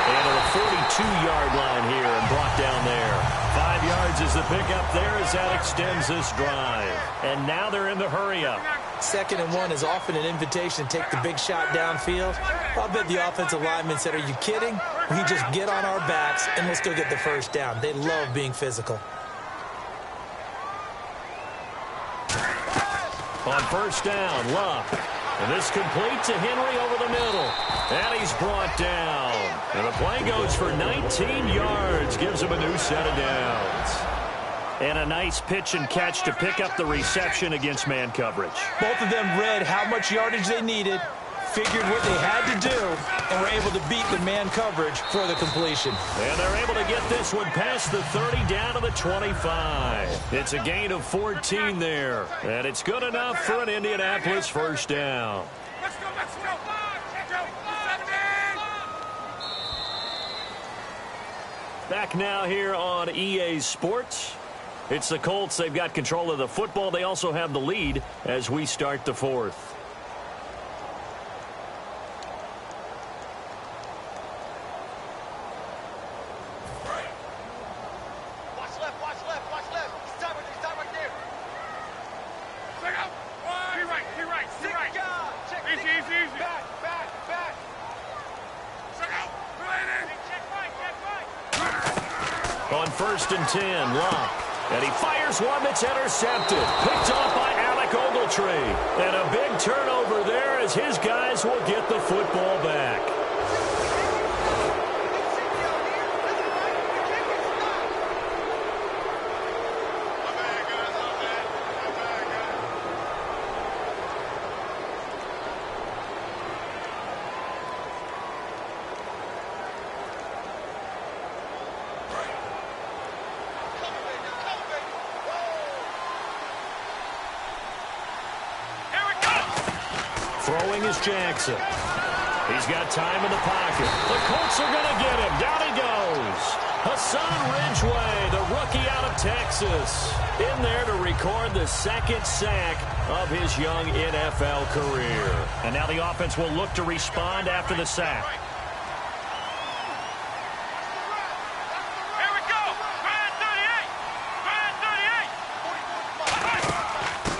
And to the 42-yard line here and brought down there. 5 yards is the pickup there as that extends this drive. And now they're in the hurry-up. 2nd and 1 is often an invitation to take the big shot downfield. I'll bet the offensive lineman said, are you kidding? We just get on our backs and let's go get the first down. They love being physical. On first down, Luck. And this complete to Henry over the middle. And he's brought down. And the play goes for 19 yards. Gives him a new set of downs. And a nice pitch and catch to pick up the reception against man coverage. Both of them read how much yardage they needed, figured what they had to do, and were able to beat the man coverage for the completion. And they're able to get this one past the 30 down to the 25. It's a gain of 14 there. And it's good enough for an Indianapolis first down. Let's go, let's go. Back now here on EA Sports. It's the Colts. They've got control of the football. They also have the lead as we start the 4th. Watch left, watch left, watch left. Stop right there. Check out. Be right. Easy. Back. Check out. Check right. On 1st and 10, Locke. And he fires one that's intercepted. Picked off by Alec Ogletree. And a big turnover there as his guys will get the football back. Throwing is Jackson. He's got time in the pocket. The Colts are going to get him. Down he goes. Hassan Ridgeway, the rookie out of Texas, in there to record the second sack of his young NFL career. And now the offense will look to respond after the sack.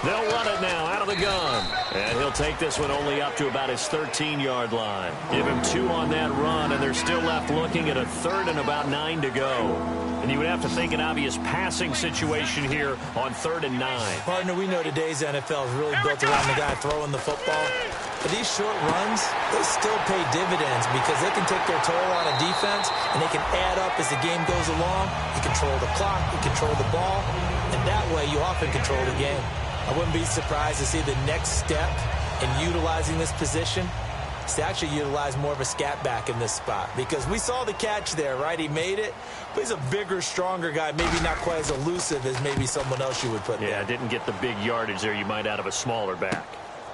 They'll run it now out of the gun. And he'll take this one only up to about his 13-yard line. Give him 2 on that run, and they're still left looking at a 3rd and about 9 to go. And you would have to think an obvious passing situation here on 3rd and 9. Partner, we know today's NFL is really built around the guy throwing the football. But these short runs, they still pay dividends because they can take their toll on a defense, and they can add up as the game goes along. You control the clock, you control the ball, and that way you often control the game. I wouldn't be surprised to see the next step in utilizing this position is to actually utilize more of a scat back in this spot. Because we saw the catch there, right? He made it, but he's a bigger, stronger guy, maybe not quite as elusive as maybe someone else you would put there. Yeah, didn't get the big yardage there you might out of a smaller back.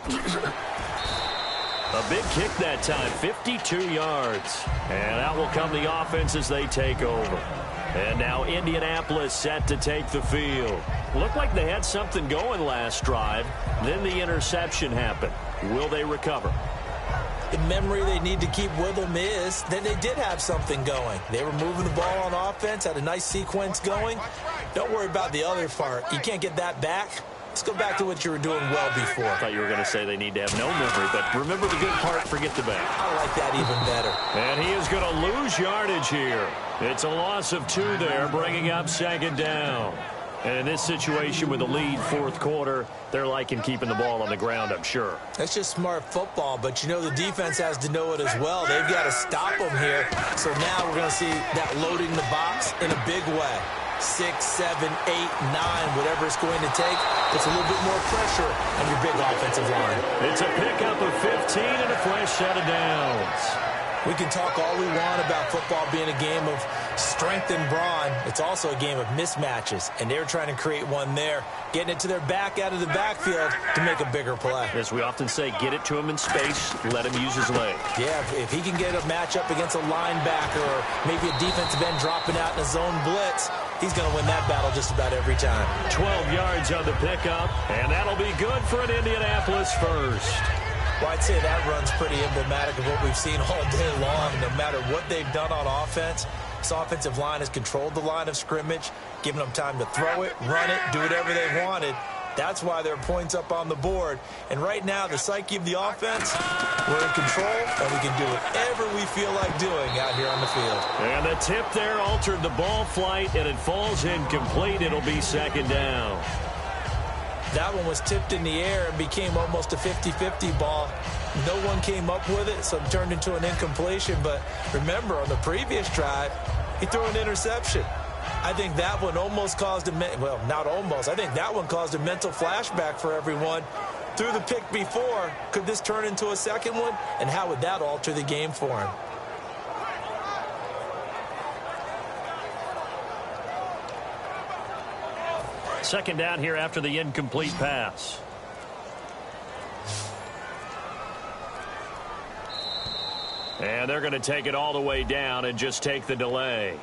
A big kick that time, 52 yards. And out will come the offense as they take over. And now Indianapolis set to take the field. Looked like they had something going last drive. Then the interception happened. Will they recover? The memory they need to keep with them is that they did have something going. They were moving the ball on offense, had a nice sequence going. Don't worry about the other part. You can't get that back. Let's go back to what you were doing well before. I thought you were going to say they need to have no memory, but remember the good part, forget the bad. I like that even better. And he is going to lose yardage here. It's a loss of 2 there, bringing up 2nd down. And in this situation with the lead 4th quarter, they're liking keeping the ball on the ground, I'm sure. That's just smart football, but you know the defense has to know it as well. They've got to stop them here. So now we're going to see that loading the box in a big way. 6, 7, 8, 9, whatever it's going to take, puts a little bit more pressure on your big offensive line. It's a pickup of 15 and a fresh set of downs. We can talk all we want about football being a game of strength and brawn. It's also a game of mismatches, and they're trying to create one there, getting it to their back out of the backfield to make a bigger play. As we often say, get it to him in space, let him use his leg. Yeah, if he can get a matchup against a linebacker or maybe a defensive end dropping out in a zone blitz, he's going to win that battle just about every time. 12 yards on the pickup, and that'll be good for an Indianapolis first. Well, I'd say that run's pretty emblematic of what we've seen all day long. No matter what they've done on offense, this offensive line has controlled the line of scrimmage, given them time to throw it, run it, do whatever they wanted. That's why there are points up on the board. And right now, the psyche of the offense, we're in control, and we can do whatever we feel like doing out here on the field. And the tip there altered the ball flight, and it falls incomplete. It'll be 2nd down. That one was tipped in the air and became almost a 50-50 ball. No one came up with it, so it turned into an incompletion. But remember, on the previous drive, he threw an interception. I think that one almost caused well, not almost. I think that one caused a mental flashback for everyone. Threw the pick before. Could this turn into a second one? And how would that alter the game for him? Second down here after the incomplete pass. And they're going to take it all the way down and just take the delay.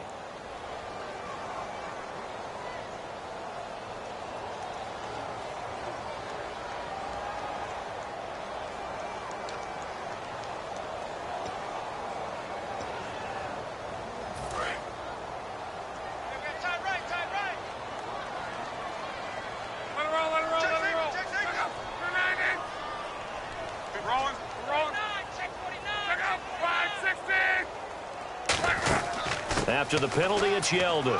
After the penalty, it's Yeldon.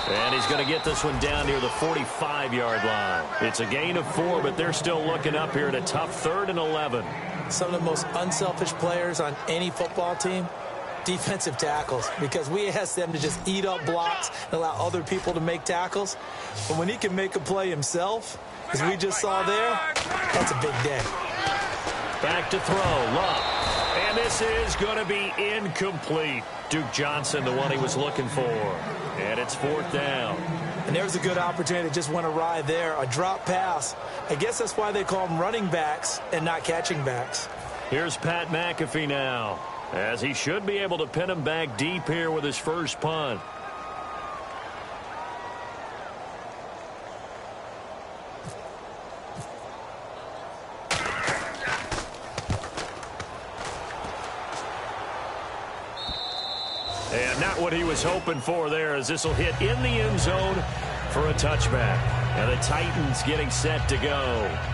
And he's going to get this one down near the 45-yard line. It's a gain of 4, but they're still looking up here at a tough 3rd and 11. Some of the most unselfish players on any football team, defensive tackles, because we ask them to just eat up blocks and allow other people to make tackles. But when he can make a play himself, as we just saw there, that's a big day. Back to throw, Love. And this is going to be incomplete. Duke Johnson, the one he was looking for. And it's 4th down. And there's a good opportunity. Just went awry there. A drop pass. I guess that's why they call them running backs and not catching backs. Here's Pat McAfee now, as he should be able to pin him back deep here with his first punt. And not what he was hoping for there, as this will hit in the end zone for a touchback. And the Titans getting set to go.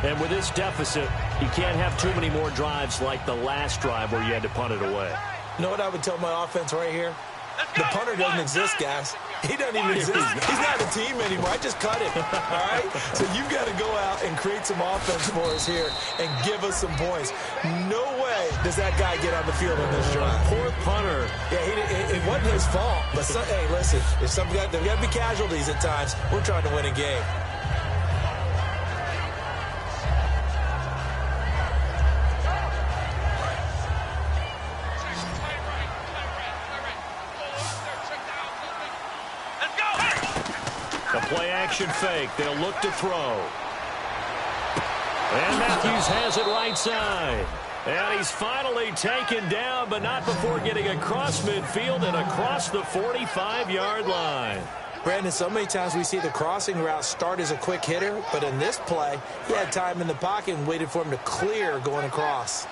And with this deficit, you can't have too many more drives like the last drive where you had to punt it away. You know what I would tell my offense right here? The punter doesn't exist, guys. He doesn't even exist. He's not a team anymore. I just cut him. All right? So you've got to go out and create some offense for us here and give us some points. No way does that guy get on the field on this drive. Poor punter. Yeah, it wasn't his fault. But, hey, listen, there's got to be casualties at times. We're trying to win a game. Play-action fake. They'll look to throw. And Matthews has it right side. And he's finally taken down, but not before getting across midfield and across the 45-yard line. Brandon, so many times we see the crossing route start as a quick hitter, but in this play, he had time in the pocket and waited for him to clear going across.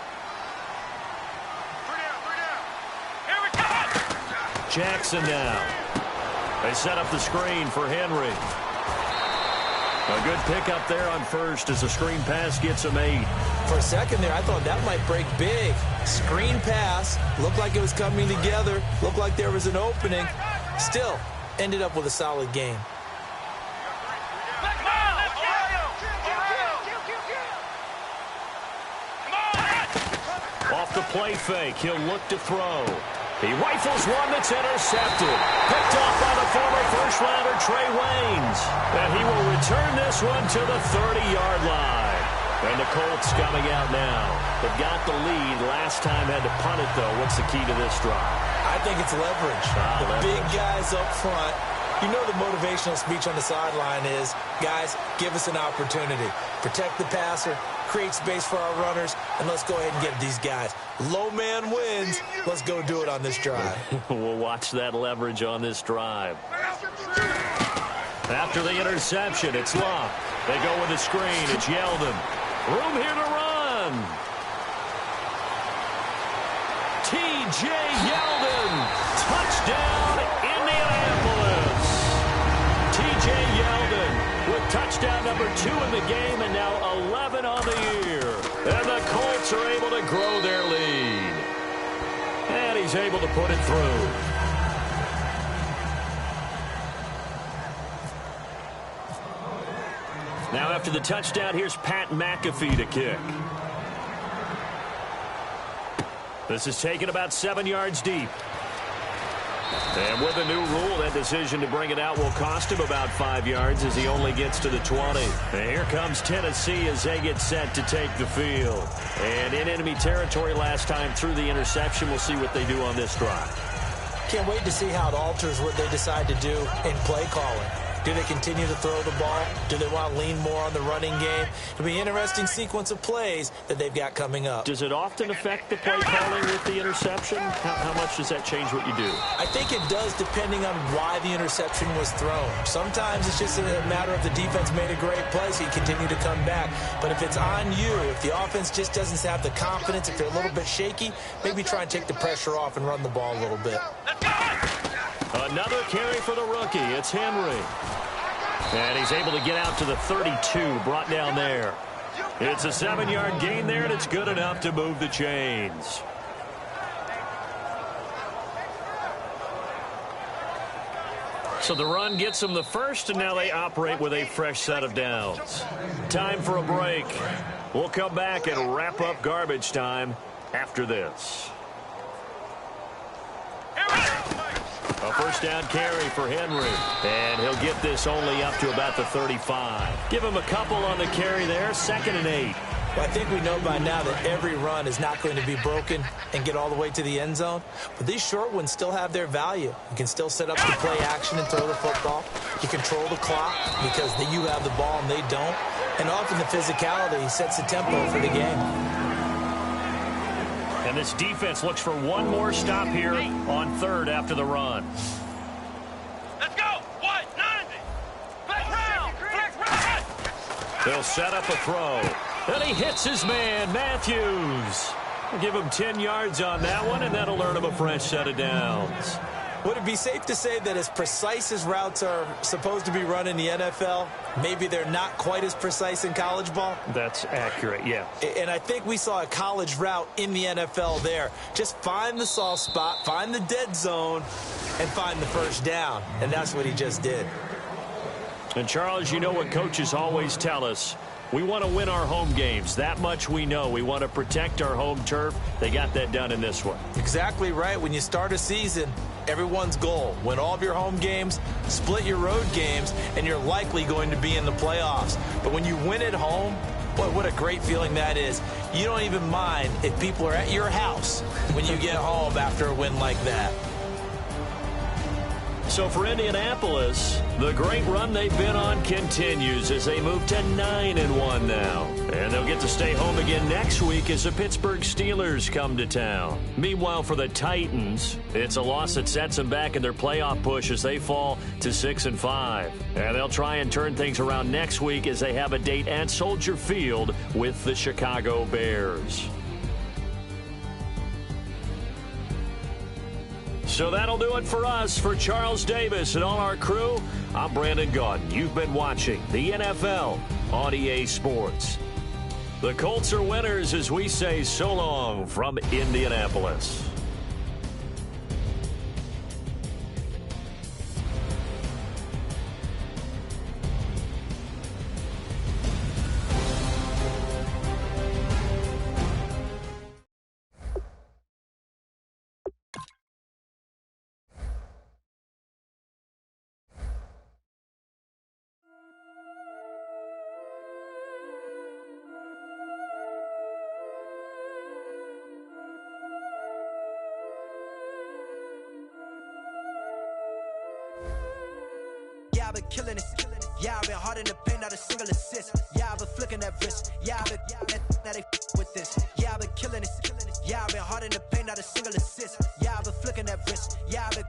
Jackson now. They set up the screen for Henry. A good pickup there on first as the screen pass gets him 8. For a second there, I thought that might break big. Screen pass. Looked like it was coming together. Looked like there was an opening. Still, ended up with a solid game. Off the play fake, he'll look to throw. He rifles one that's intercepted. Picked off by the former first-rounder Trey Waynes. And he will return this one to the 30-yard line. And the Colts coming out now. They've got the lead. Last time had to punt it, though. What's the key to this drive? I think it's leverage. Big guys up front. You know the motivational speech on the sideline is, guys, give us an opportunity. Protect the passer, create space for our runners, and let's go ahead and get these guys. Low man wins. Let's go do it on this drive. We'll watch that leverage on this drive. After the interception, it's Love. They go with the screen. It's Yeldon. Room here to run. T.J. Yeldon. Touchdown, Indianapolis. T.J. Yeldon with touchdown number 2 in the game and now 11 on the year. And the Colts are able to grow their lead. And he's able to put it through. Now after the touchdown, here's Pat McAfee to kick. This is taken about 7 yards deep. And with a new rule, that decision to bring it out will cost him about 5 yards as he only gets to the 20. And here comes Tennessee as they get set to take the field. And in enemy territory last time through the interception. We'll see what they do on this drive. Can't wait to see how it alters what they decide to do in play calling. Do they continue to throw the ball? Do they want to lean more on the running game? It'll be an interesting sequence of plays that they've got coming up. Does it often affect the play calling with the interception? How much does that change what you do? I think it does depending on why the interception was thrown. Sometimes it's just a matter of the defense made a great play, so you continue to come back. But if it's on you, if the offense just doesn't have the confidence, if they're a little bit shaky, maybe try and take the pressure off and run the ball a little bit. Another carry for the rookie. It's Henry. And he's able to get out to the 32, brought down there. It's a 7-yard gain there, and it's good enough to move the chains. So the run gets them the first, and now they operate with a fresh set of downs. Time for a break. We'll come back and wrap up garbage time after this. A first down carry for Henry, and he'll get this only up to about the 35. Give him a couple on the carry there, 2nd and 8. Well, I think we know by now that every run is not going to be broken and get all the way to the end zone. But these short ones still have their value. You can still set up the play action and throw the football. You control the clock because you have the ball and they don't. And often the physicality sets the tempo for the game. And this defense looks for one more stop here on 3rd after the run. Let's go! 190! Flex round! Flex round! They'll set up a throw. And he hits his man, Matthews. We'll give him 10 yards on that one, and that'll earn him a fresh set of downs. Would it be safe to say that as precise as routes are supposed to be run in the NFL, maybe they're not quite as precise in college ball? That's accurate, yeah. And I think we saw a college route in the NFL there. Just find the soft spot, find the dead zone, and find the first down. And that's what he just did. And, Charles, you know what coaches always tell us. We want to win our home games. That much we know. We want to protect our home turf. They got that done in this one. Exactly right. When you start a season, everyone's goal, win all of your home games, split your road games, and you're likely going to be in the playoffs. But when you win at home, boy, what a great feeling that is. You don't even mind if people are at your house when you get home after a win like that. So for Indianapolis, the great run they've been on continues as they move to 9-1 now. And they'll get to stay home again next week as the Pittsburgh Steelers come to town. Meanwhile, for the Titans, it's a loss that sets them back in their playoff push as they fall to 6-5. And they'll try and turn things around next week as they have a date at Soldier Field with the Chicago Bears. So that'll do it for us. For Charles Davis and all our crew, I'm Brandon Gaudin. You've been watching the NFL on EA Sports. The Colts are winners as we say so long from Indianapolis. Yeah, I've been killing it. Yeah, I've been hard in the paint, not a single assist. Yeah, I've been flicking that wrist. Yeah, I've been now they with this. Yeah, I've been killing it. Yeah, I've been hard in the paint, not a single assist. Yeah, I've been flicking that wrist. Yeah, I've been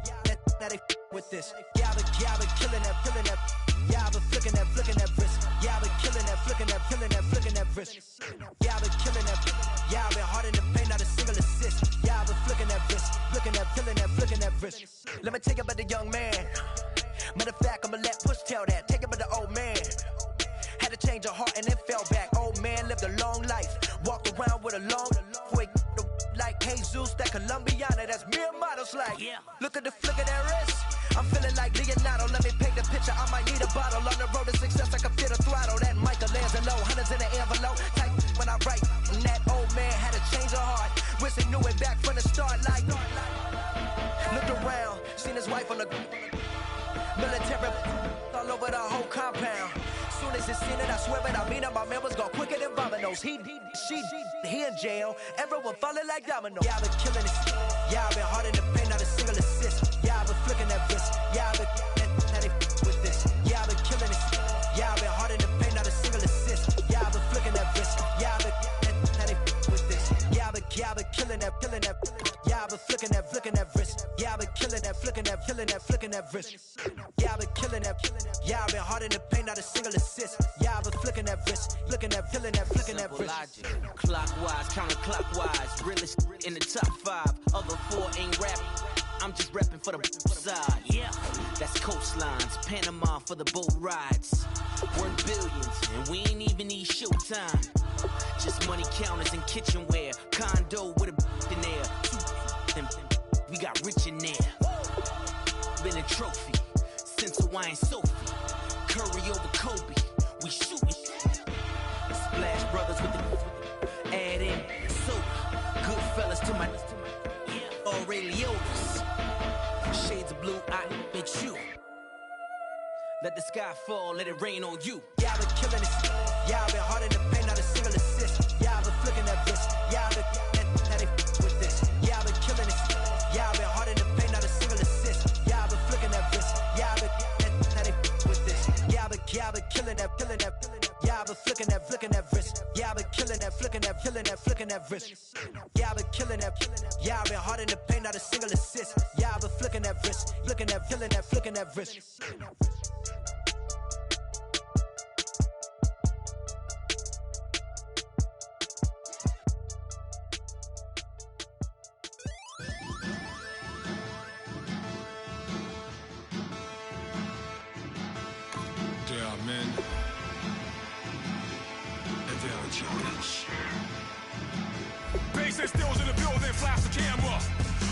now they with this. Yeah, I've been killing that. Yeah, I've been flicking that wrist. Yeah, I've been killing that, flicking that wrist. Yeah, I've been killing that. Yeah, I've been hard in the paint, not a single assist. Yeah, I've been flicking that wrist, flicking that wrist. Let me tell you about the young man. Matter of fact, I'ma let Push tell that. Take it by the old man. Had to change her heart and then fell back. Old man lived a long life. Walked around with a long way. Like Jesus, that Colombiana, that's mere models like. Yeah. Look at the flick of that wrist. I'm feeling like Leonardo. Let me paint the picture. I might need a bottle. On the road to success, I can feel the throttle. That Michael lands low. Hundreds in the envelope. Type when I write. And that old man had to change her heart. Wish he knew it back from the start. Like, looked around. Seen his wife on the military all over the whole compound. Soon as he seen it, I swear it, I mean it, my man was gone quicker than Domino's. He in jail, everyone falling like dominoes. Yeah, I've been killing it. Yeah, I've been hard in the paint, not a single assist. Yeah, I've been flicking that wrist. Yeah, I've been now they with this. Yeah, I've been killing it. Yeah, I've been hard in the paint, not a single assist. Yeah, I've been flicking that wrist. Yeah, I've been now they with this. Yeah, I've been killing that. Yeah, I've been flicking that wrist. Yeah, I've been killing that, flicking that wrist. Yeah, I've been killing that. Yeah, I've been hard in the paint, not a single assist. Yeah, I've been flicking that wrist, flicking that wrist. Logic. Clockwise, counterclockwise, realest in the top 5. Other 4 ain't rapping. I'm just repping for the side. Yeah, that's coastlines, Panama for the boat rides. Worth billions, and we ain't even need showtime. Just money counters and kitchenware. Condo with a in there. We got rich in there. Been a trophy since I ain't Sophie. Curry over Kobe, we shootin'. Splash Brothers with the add in soda. Good fellas to my Aurelio's. Shades of blue, I make you. Let the sky fall, let it rain on you. Yeah, I've been killing this. Yeah, I've been hard in the paint, not a single assist. Yeah, I've been flicking that wrist. Yeah, I've been now they with this. Yeah, I've been killing this. Yeah, I've been hard in the paint, not a single assist. Yeah, I've been flicking that wrist. Yeah, I've been now they with this. Yeah, I've been killing that. Yeah, I've been flicking that wrist. Yeah, I've been killing that, flicking that wrist. Yeah, I've been killing that. Yeah, I've been hard in the paint, not a single assist. Yeah, I've been flicking that wrist, flicking that wrist. Bass stills in the building, flash the camera.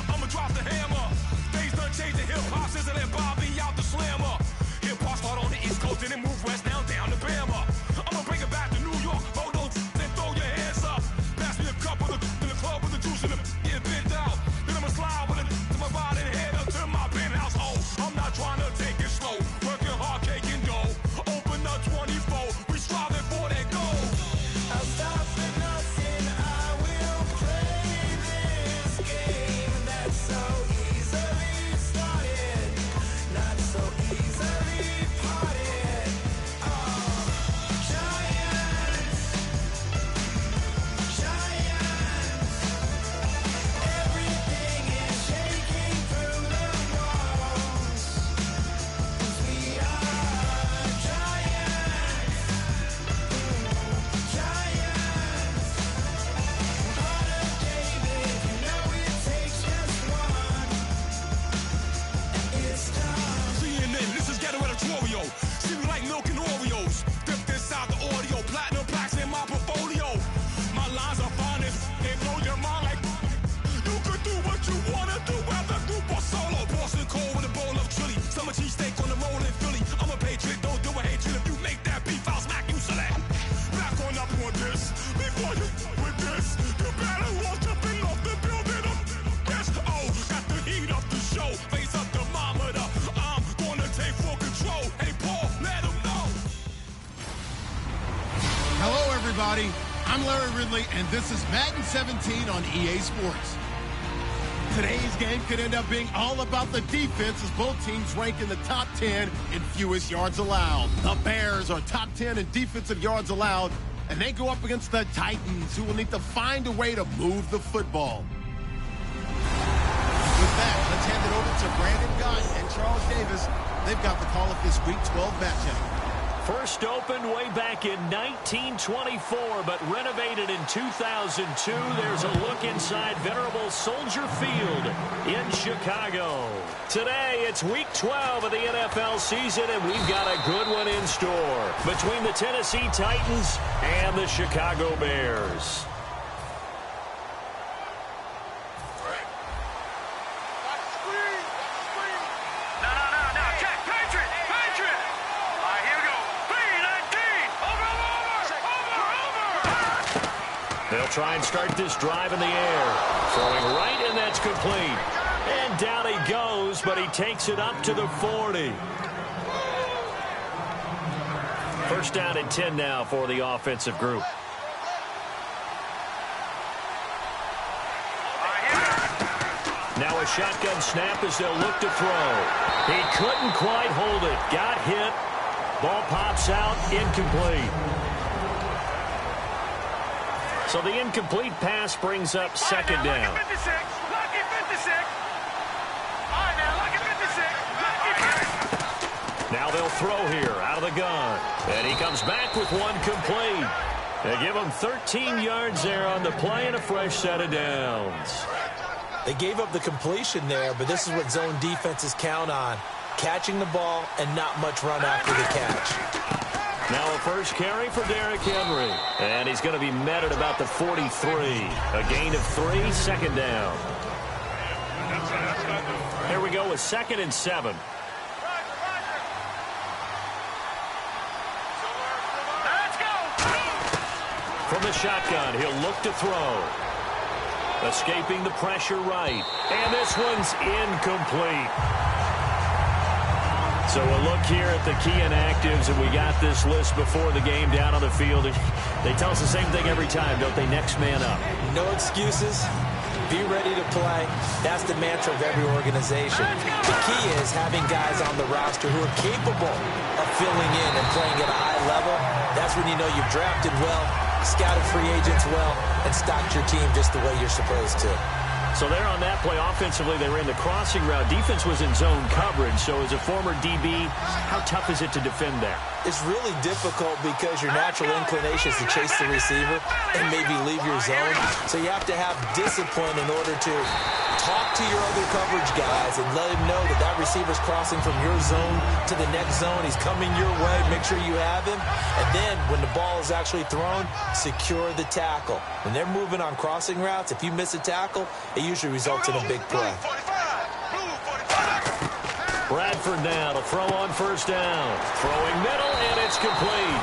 I'ma drop the hammer. Things done changed in hip-hop since I let Bobby out the slammer. Hip-hop start on the East Coast and then move west down to Bama. I'ma bring it back to New York. Hold on, then throw your hands up. Pass me a cup of in the club with the juice in the get bent out. Then I'ma slide with it to my body and head up to my penthouse. Oh, I'm not trying to take it slow. Working hard, cake and dough. Open up 24. We striving for that goal. I'll stop for nothing. I will play this game that's so easily started, not so easily parted. Oh, giants, everything is shaking through the walls. 'Cause we are giants. Heart of David, you know it takes just one. It's done. CNN, this is ghetto editorial. See me like milk and Oreos. Dipped inside the audio, platinum plaques in my portfolio. My lines are finest, they blow your mind like you could do what you wanna do, whether group or solo. Boston cold with a bowl of chili, summer cheesesteak on the roll in Philly. I'm a patriot, don't do a hatred. If you make that beef, I'll smack you silly. Back on up on this, before you with this, you better walk jumping off the building up. Yes, oh, got the heat up the show, face up thermometer. I'm gonna take full control. Hey Paul, let him know. Hello, everybody. I'm Larry Ridley, and this is Madden 17 on EA Sports. Today's game could end up being all about the defense as both teams rank in the top 10 in fewest yards allowed. The Bears are top 10 in defensive yards allowed, and they go up against the Titans, who will need to find a way to move the football. With that, let's hand it over to Brandon Gott and Charles Davis. They've got the call of this Week 12 matchup. First opened way back in 1924, but renovated in 2002. There's a look inside venerable Soldier Field in Chicago. Today, it's Week 12 of the NFL season, and we've got a good one in store between the Tennessee Titans and the Chicago Bears. They'll try and start this drive in the air. Throwing right, and that's complete. And down he goes, but he takes it up to the 40. First down and 10 now for the offensive group. Now a shotgun snap as they'll look to throw. He couldn't quite hold it. Got hit. Ball pops out, incomplete. So the incomplete pass brings up second down. Lucky 56. Lucky 56. All right, man. Lucky 56. Now they'll throw here out of the gun. And he comes back with one complete. They give him 13 yards there on the play and a fresh set of downs. They gave up the completion there, but this is what zone defenses count on. Catching the ball and not much run after the catch. Now a first carry for Derrick Henry. And he's going to be met at about the 43. A gain of 3, second down. Here we go with 2nd and 7. the shotgun. He'll look to throw. Escaping the pressure right. And this one's incomplete. So we'll look here at the key inactives, and we got this list before the game down on the field. They tell us the same thing every time, don't they? Next man up. No excuses. Be ready to play. That's the mantra of every organization. The key is having guys on the roster who are capable of filling in and playing at a high level. That's when you know you've drafted well, scouted free agents well, and stocked your team just the way you're supposed to. So there on that play, offensively, they ran the crossing route. Defense was in zone coverage. So as a former DB, how tough is it to defend that? It's really difficult because your natural inclination is to chase the receiver and maybe leave your zone. So you have to have discipline in order to talk to your other coverage guys and let him know that that receiver's crossing from your zone to the next zone. He's coming your way. Make sure you have him. And then when the ball is actually thrown, secure the tackle. When they're moving on crossing routes, if you miss a tackle, it usually results in a big play. Bradford now to throw on first down. Throwing middle, and it's complete.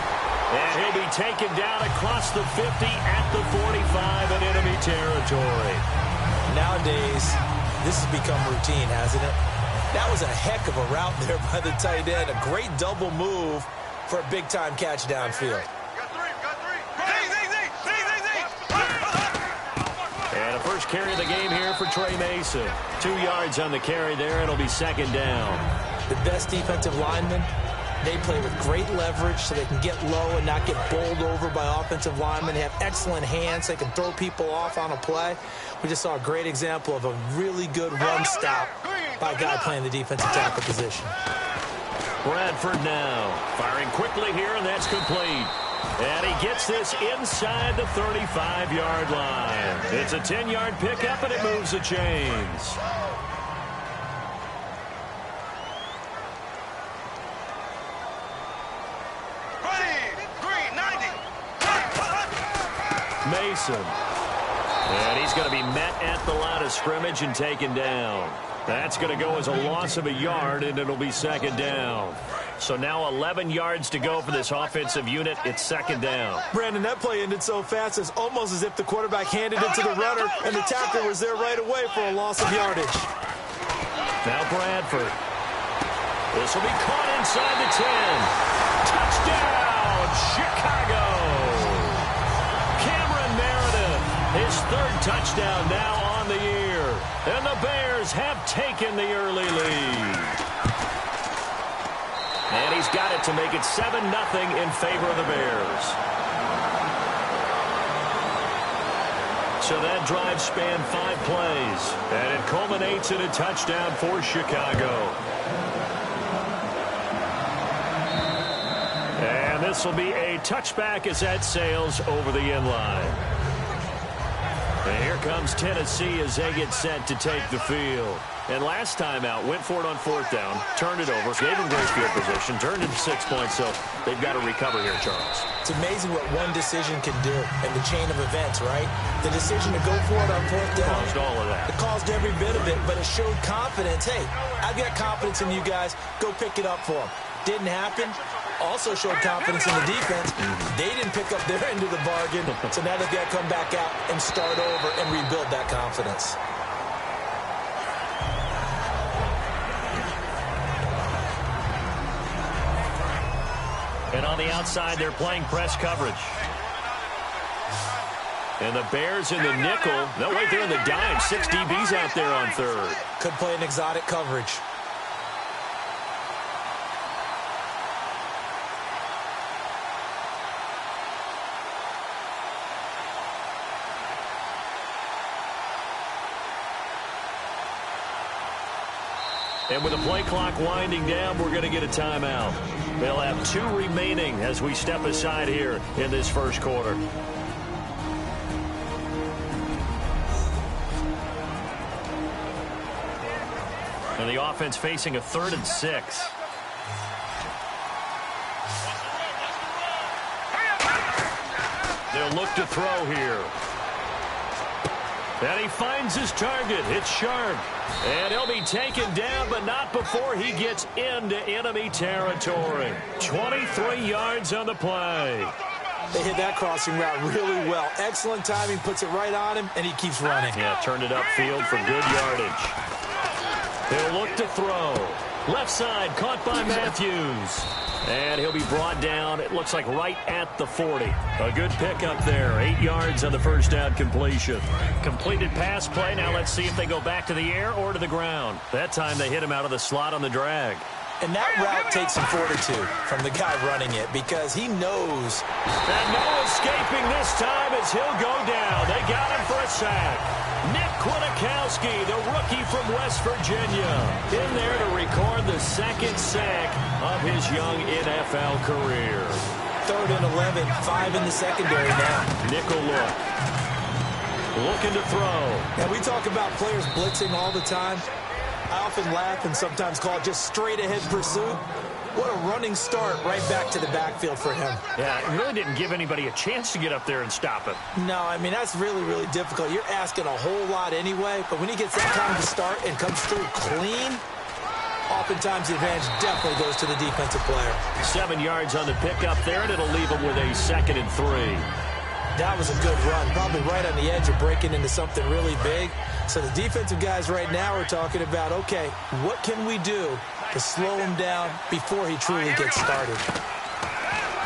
And he'll be taken down across the 50 at the 45 in enemy territory. Nowadays, this has become routine, hasn't it? That was a heck of a route there by the tight end. A great double move for a big-time catch downfield. And a first carry of the game here for Trey Mason. 2 yards on the carry there. It'll be second down. The best defensive linemen, they play with great leverage so they can get low and not get bowled over by offensive linemen. They have excellent hands. They can throw people off on a play. We just saw a great example of a really good run stop by a guy playing the defensive tackle position. Bradford now firing quickly here, and that's complete. And he gets this inside the 35-yard line. It's a 10-yard pickup, and it moves the chains. Mason. And he's going to be met at the line of scrimmage and taken down. That's going to go as a loss of a yard, and it'll be second down. So now 11 yards to go for this offensive unit. It's second down. Brandon, that play ended so fast, it's almost as if the quarterback handed it to the runner, and the tackler was there right away for a loss of yardage. Now Bradford. This will be caught inside the 10. Touchdown, Chicago. His third touchdown now on the year. And the Bears have taken the early lead. And he's got it to make it 7-0 in favor of the Bears. So that drive spanned 5 plays. And it culminates in a touchdown for Chicago. And this will be a touchback as that sails over the end line. And here comes Tennessee as they get set to take the field. And last time out, went for it on 4th down, turned it over, gave them great field position, turned it to 6 points, so they've got to recover here, Charles. It's amazing what one decision can do in the chain of events, right? The decision to go for it on 4th down. Caused all of that. It caused every bit of it, but it showed confidence. Hey, I've got confidence in you guys. Go pick it up for them. Didn't happen. Also showed confidence in the defense. They didn't pick up their end of the bargain, so now they've got to come back out and start over and rebuild that confidence. And on the outside, they're playing press coverage. And the Bears in the nickel. No, wait, they're in the dime. 6 DBs out there on 3rd. Could play an exotic coverage. And with the play clock winding down, we're going to get a timeout. They'll have 2 remaining as we step aside here in this first quarter. And the offense facing a 3rd and 6. They'll look to throw here. And he finds his target. It's Sharp. And he'll be taken down, but not before he gets into enemy territory. 23 yards on the play. They hit that crossing route really well. Excellent timing, puts it right on him, and he keeps running. Yeah, turned it upfield for good yardage. He'll look to throw. Left side, caught by Matthews. And he'll be brought down, it looks like right at the 40. A good pickup there. 8 yards on the first down completion. Completed pass play. Now let's see if they go back to the air or to the ground. That time they hit him out of the slot on the drag. And that route takes some fortitude from the guy running it because he knows. And no escaping this time as he'll go down. They got him for a sack. Nick Kwiatkowski, the rookie from West Virginia, in there to record the second sack of his young NFL career. 3rd and 11, 5 in the secondary now. Nickel look. Looking to throw. And we talk about players blitzing all the time. I often laugh and sometimes call it just straight-ahead pursuit. What a running start right back to the backfield for him. Yeah, it really didn't give anybody a chance to get up there and stop him. No, I mean, that's really, really difficult. You're asking a whole lot anyway, but when he gets that kind of a start and comes through clean, oftentimes the advantage definitely goes to the defensive player. 7 yards on the pickup there, and it'll leave him with a 2nd and 3. That was a good run, probably right on the edge of breaking into something really big. So the defensive guys right now are talking about, okay, what can we do to slow him down before he truly gets started?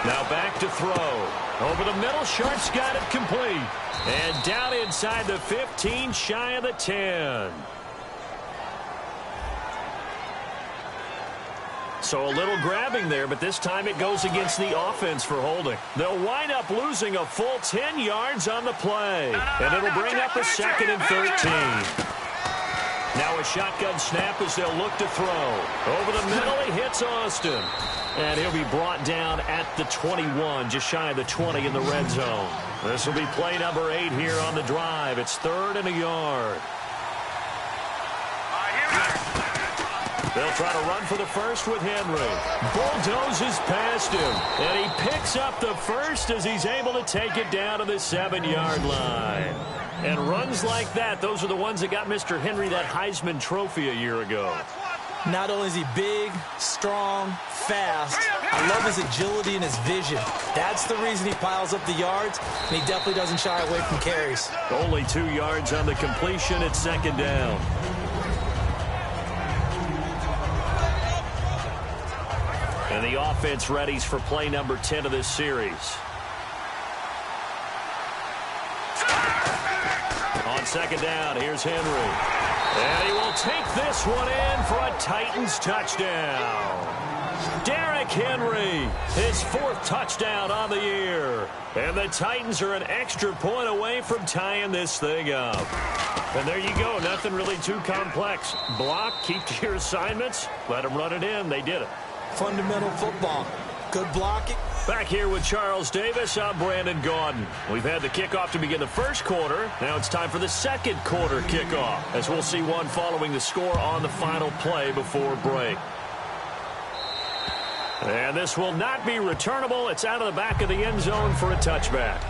Now back to throw. Over the middle, Sharp's got it complete. And down inside the 15, shy of the 10. So a little grabbing there, but this time it goes against the offense for holding. They'll wind up losing a full 10 yards on the play. And it'll bring up a 2nd and 13. Now a shotgun snap as they'll look to throw. Over the middle, he hits Austin. And he'll be brought down at the 21, just shy of the 20 in the red zone. This will be play number 8 here on the drive. It's 3rd and a yard. They'll try to run for the first with Henry. Bulldozes past him. And he picks up the first as he's able to take it down to the 7-yard line. And runs like that, those are the ones that got Mr. Henry that Heisman Trophy a year ago. Not only is he big, strong, fast, I love his agility and his vision. That's the reason he piles up the yards, and he definitely doesn't shy away from carries. Only 2 yards on the completion. It's 2nd down. And the offense readies for play number 10 of this series. On 2nd down, here's Henry. And he will take this one in for a Titans touchdown. Derrick Henry, his 4th touchdown on the year. And the Titans are an extra point away from tying this thing up. And there you go, nothing really too complex. Block, keep to your assignments, let them run it in. They did it. Fundamental football. Good blocking. Back here with Charles Davis, I'm Brandon Gaudin. We've had the kickoff to begin the first quarter. Now it's time for the second quarter kickoff, as we'll see one following the score on the final play before break. And this will not be returnable. It's out of the back of the end zone for a touchback.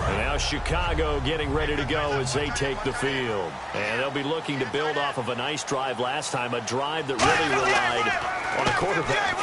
And now Chicago getting ready to go as they take the field. And they'll be looking to build off of a nice drive last time, a drive that really relied on a quarterback.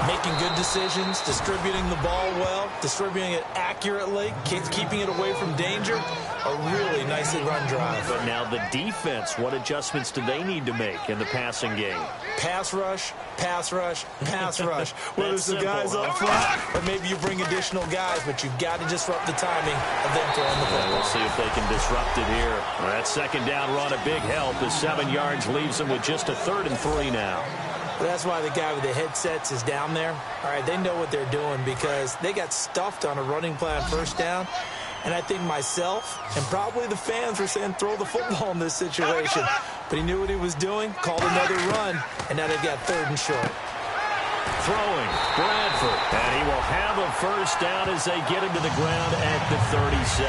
Making good decisions, distributing the ball well, distributing it accurately, keeping it away from danger. A really nicely run drive. But now the defense, what adjustments do they need to make in the passing game? Pass rush, pass rush, pass rush. Whether it's the guys up front or maybe you bring additional guys, but you've got to disrupt the timing of them throwing the football. We'll see if they can disrupt it here. That 2nd down run, a big help. The 7 yards leaves them with just a 3rd and 3 now. But that's why the guy with the headsets is down there. All right, they know what they're doing because they got stuffed on a running play on 1st down. And I think myself and probably the fans were saying throw the football in this situation. But he knew what he was doing, called another run, and now they've got 3rd and short. Throwing, Bradford. And he will have a 1st down as they get him to the ground at the 37.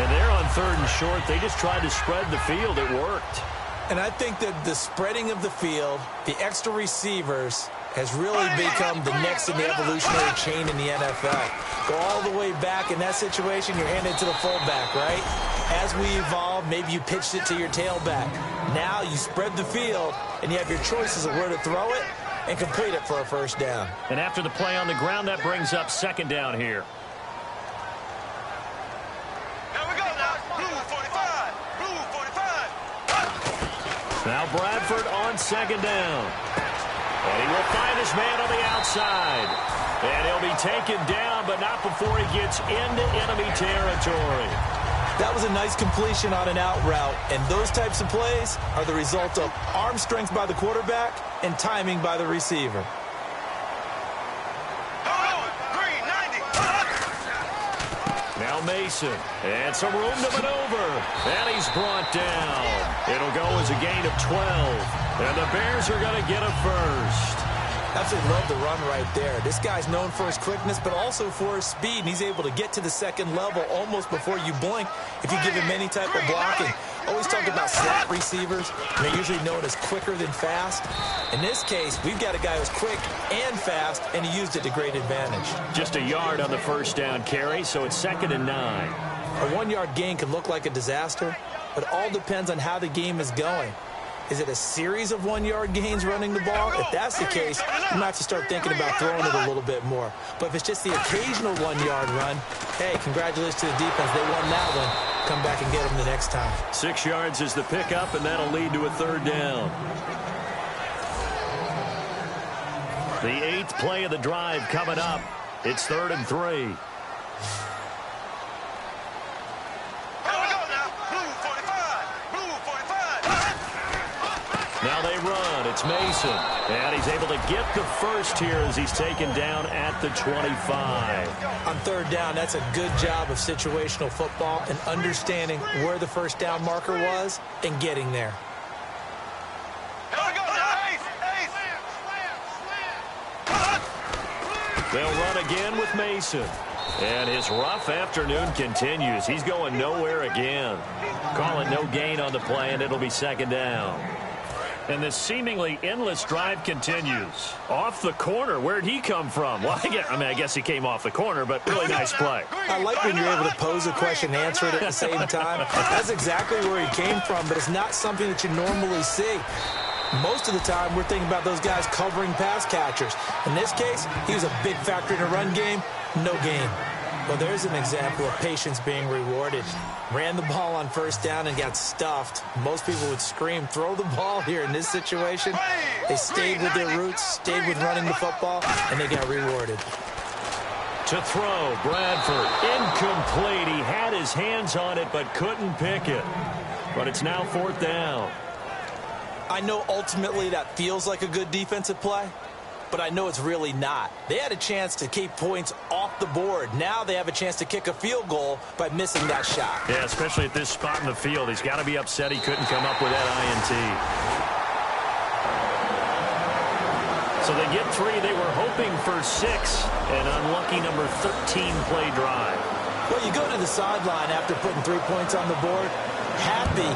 And they're on 3rd and short. They just tried to spread the field. It worked. And I think that the spreading of the field, the extra receivers, has really become the next in the evolutionary chain in the NFL. Go all the way back in that situation, you're handed to the fullback, right? As we evolve, maybe you pitched it to your tailback. Now you spread the field, and you have your choices of where to throw it. and complete it for a first down. And after the play on the ground, that brings up second down here. Here we go now. Blue 45. Blue 45. Now Bradford on second down. And he will find his man on the outside. And he'll be taken down, but not before he gets into enemy territory. That was a nice completion on an out route, and those types of plays are the result of arm strength by the quarterback and timing by the receiver. Now Mason, and some room to maneuver, and he's brought down. It'll go as a gain of 12, and the Bears are going to get a first. Absolutely love the run right there. This guy's known for his quickness, but also for his speed, and he's able to get to the second level almost before you blink if you give him any type of blocking. Always talk about slot receivers, and they're usually known as quicker than fast. In this case, we've got a guy who's quick and fast, and he used it to great advantage. Just a yard on the first down carry, so it's 2nd and 9. A 1-yard gain can look like a disaster, but it all depends on how the game is going. Is it a series of 1-yard gains running the ball? If that's the case, you might have to start thinking about throwing it a little bit more. But if it's just the occasional 1-yard run, hey, congratulations to the defense. They won that one. Come back and get them the next time. 6 yards is the pickup, and that'll lead to a third down. The 8th play of the drive coming up. It's 3rd and 3. Now they run. It's Mason. And he's able to get the first here as he's taken down at the 25. On third down, that's a good job of situational football and understanding where the first down marker was and getting there. They'll run again with Mason. And his rough afternoon continues. He's going nowhere again. Call it no gain on the play, and it'll be 2nd down. And this seemingly endless drive continues. Off the corner, where'd he come from? Well, I guess he came off the corner, but really nice play. I like when you're able to pose a question and answer it at the same time. That's exactly where he came from, but it's not something that you normally see. Most of the time, we're thinking about those guys covering pass catchers. In this case, he was a big factor in a run game, no gain. Well, there's an example of patience being rewarded. Ran the ball on first down and got stuffed. Most people would scream, throw the ball here in this situation. They stayed with their roots, stayed with running the football, and they got rewarded. To throw, Bradford, incomplete. He had his hands on it but couldn't pick it. But it's now 4th down. I know ultimately that feels like a good defensive play, but I know it's really not. They had a chance to keep points off the board. Now they have a chance to kick a field goal by missing that shot. Yeah, especially at this spot in the field. He's got to be upset he couldn't come up with that INT. So they get 3. They were hoping for 6. An unlucky number 13 play drive. Well, you go to the sideline after putting 3 points on the board, happy,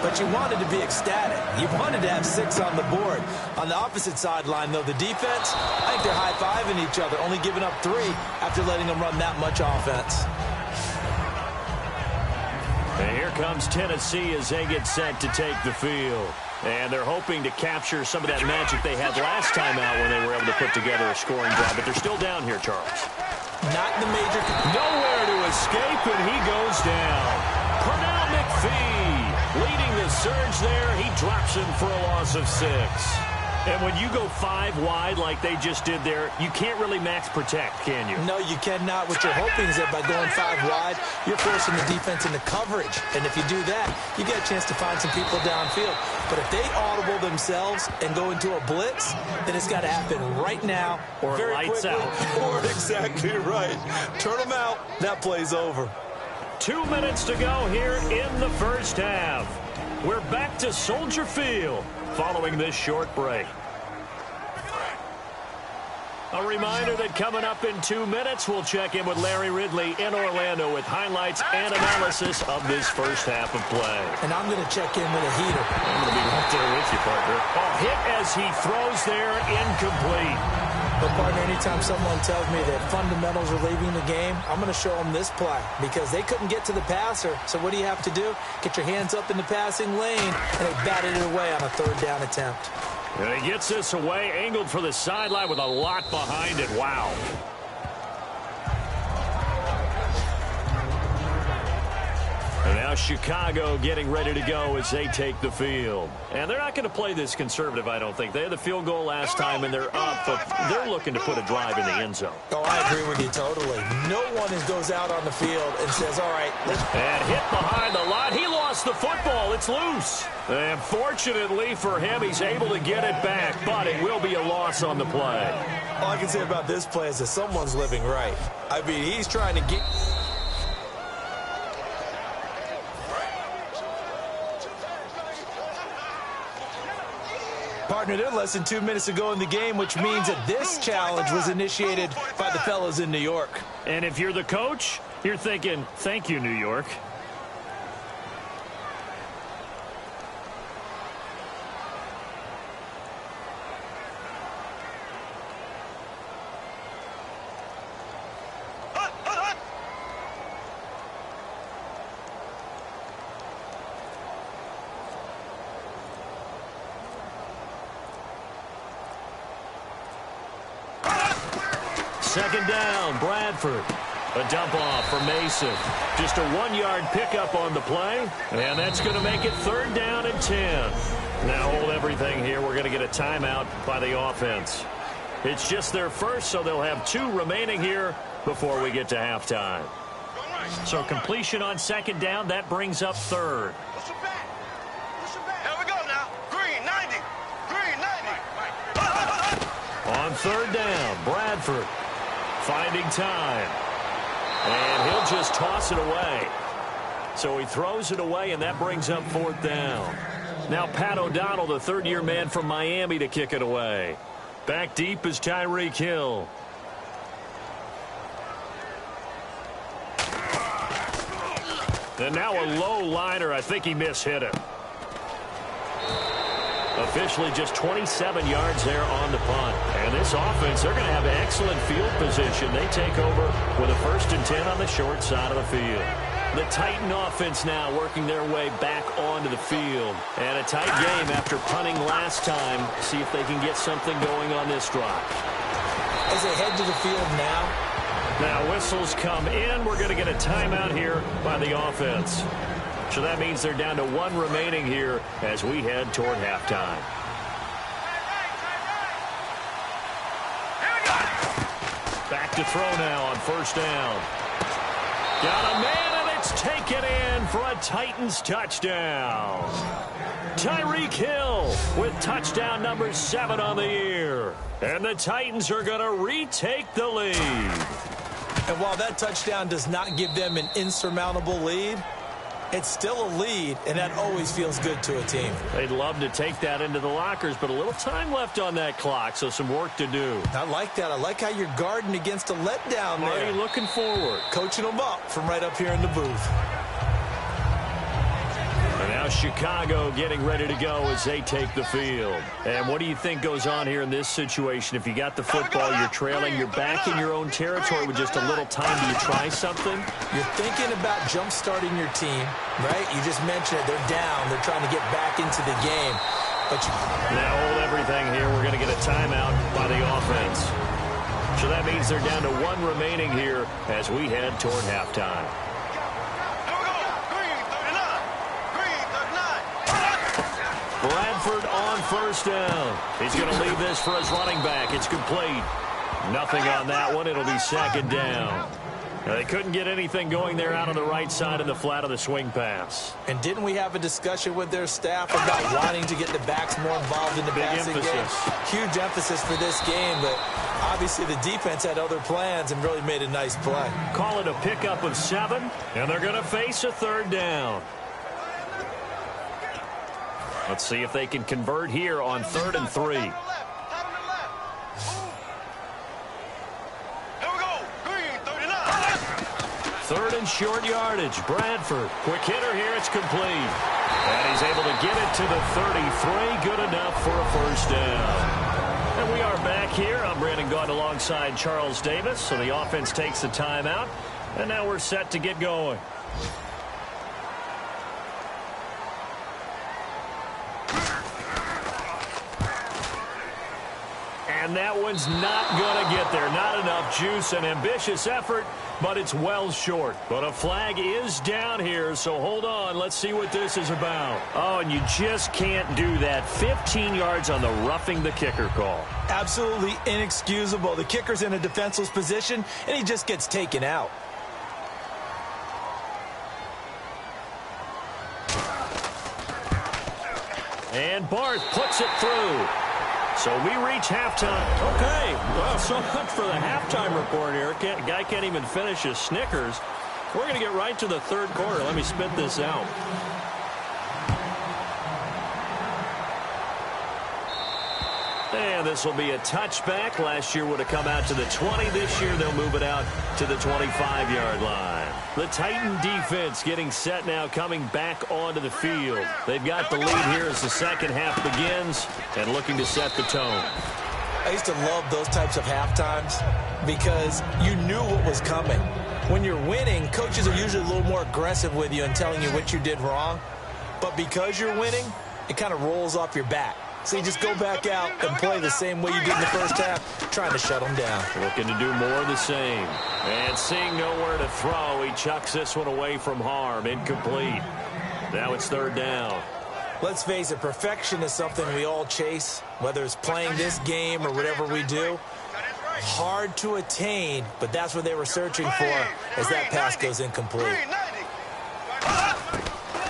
but you wanted to be ecstatic. You wanted to have 6 on the board. On the opposite sideline, though, the defense, I think they're high-fiving each other, only giving up 3 after letting them run that much offense. And here comes Tennessee as they get set to take the field. And they're hoping to capture some of that magic they had last time out when they were able to put together a scoring drive. But they're still down here, Charles. Not the major. Nowhere to escape, and he goes down. Pernell McPhee leading the surge there. He drops him for a loss of 6. And when you go 5 wide like they just did there, you can't really max protect, can you? No, you cannot. What you're hoping is that by going 5 wide, you're forcing the defense into coverage. And if you do that, you get a chance to find some people downfield. But if they audible themselves and go into a blitz, then it's got to happen right now. Or very lights quickly. out. Or exactly right. Turn them out. That play's over. 2 minutes to go here in the first half. We're back to Soldier Field following this short break. A reminder that coming up in 2 minutes, we'll check in with Larry Ridley in Orlando with highlights and analysis of this first half of play. And I'm going to check in with a heater. I'm going to be right there with you, partner. A hit as he throws there, incomplete. But, partner, anytime someone tells me that fundamentals are leaving the game, I'm going to show them this play because they couldn't get to the passer. So what do you have to do? Get your hands up in the passing lane, and they batted it away on a 3rd down attempt. And he gets this away, angled for the sideline with a lot behind it. Wow. And now Chicago getting ready to go as they take the field. And they're not going to play this conservative, I don't think. They had the field goal last time, and they're up, but they're looking to put a drive in the end zone. Oh, I agree with you totally. No one goes out on the field and says, all right, let's... And hit behind the line. He lost the football. It's loose. And fortunately for him, he's able to get it back, but it will be a loss on the play. All I can say about this play is that someone's living right. I mean, he's trying to get... Partner, they're less than 2 minutes ago in the game, which means that this challenge was initiated by the fellas in New York. And if you're the coach, you're thinking, thank you, New York. Second down, Bradford. A dump off for Mason. Just a 1-yard pickup on the play, and that's going to make it 3rd down and 10. Now hold everything here. We're going to get a timeout by the offense. It's just their first, so they'll have 2 remaining here before we get to halftime. So completion on 2nd down, that brings up 3rd. Here we go now. Green, 90. Green, 90. On 3rd down, Bradford finding time. And he'll just toss it away. So he throws it away, and that brings up 4th down. Now Pat O'Donnell, the 3rd-year man from Miami, to kick it away. Back deep is Tyreek Hill. And now a low liner. I think he mishit it. Officially just 27 yards there on the punt. And this offense, they're going to have excellent field position. They take over with a 1st and 10 on the short side of the field. The Titan offense now working their way back onto the field. And a tight game after punting last time. See if they can get something going on this drive. As they head to the field now. Now whistles come in. We're going to get a timeout here by the offense. So that means they're down to 1 remaining here as we head toward halftime. Back to throw now on 1st down. Got a man, and it's taken in for a Titans touchdown. Tyreek Hill with touchdown number 7 on the year. And the Titans are going to retake the lead. And while that touchdown does not give them an insurmountable lead, it's still a lead, and that always feels good to a team. They'd love to take that into the lockers, but a little time left on that clock, so some work to do. I like that. I like how you're guarding against a letdown there. Already looking forward. Coaching them up from right up here in the booth. And now Chicago getting ready to go as they take the field. And what do you think goes on here in this situation? If you got the football, you're trailing, you're back in your own territory with just a little time. Do you try something? You're thinking about jump-starting your team, right? You just mentioned it. They're down. They're trying to get back into the game. But now hold everything here. We're going to get a timeout by the offense. So that means they're down to 1 remaining here as we head toward halftime. Bradford on 1st down. He's going to leave this for his running back. It's complete. Nothing on that one. It'll be 2nd down. Now, they couldn't get anything going there out on the right side of the flat of the swing pass. And didn't we have a discussion with their staff about wanting to get the backs more involved in the passing game? Huge emphasis for this game, but obviously the defense had other plans and really made a nice play. Call it a pickup of 7, and they're going to face a 3rd down. Let's see if they can convert here on 3rd and 3. Third and short yardage. Bradford. Quick hitter here. It's complete. And he's able to get it to the 33. Good enough for a 1st down. And we are back here. I'm Brandon Gaudin alongside Charles Davis. So the offense takes the timeout. And now we're set to get going. And that one's not going to get there. Not enough juice. An ambitious effort, but it's well short. But a flag is down here, so hold on. Let's see what this is about. Oh, and you just can't do that. 15 yards on the roughing the kicker call. Absolutely inexcusable. The kicker's in a defenseless position, and he just gets taken out. And Barth puts it through. So we reach halftime. Okay, well, so much for the halftime report here. Guy can't even finish his Snickers. We're going to get right to the third quarter. Let me spit this out. And this will be a touchback. Last year would have come out to the 20. This year they'll move it out to the 25-yard line. The Titan defense getting set now, coming back onto the field. They've got the lead here as the second half begins and looking to set the tone. I used to love those types of halftimes because you knew what was coming. When you're winning, coaches are usually a little more aggressive with you and telling you what you did wrong. But because you're winning, it kind of rolls off your back. So you just go back out and play the same way you did in the first half, trying to shut them down. Looking to do more of the same. And seeing nowhere to throw, he chucks this one away from harm. Incomplete. Now it's third down. Let's face it, perfection is something we all chase, whether it's playing this game or whatever we do. Hard to attain, but that's what they were searching for as that pass goes incomplete.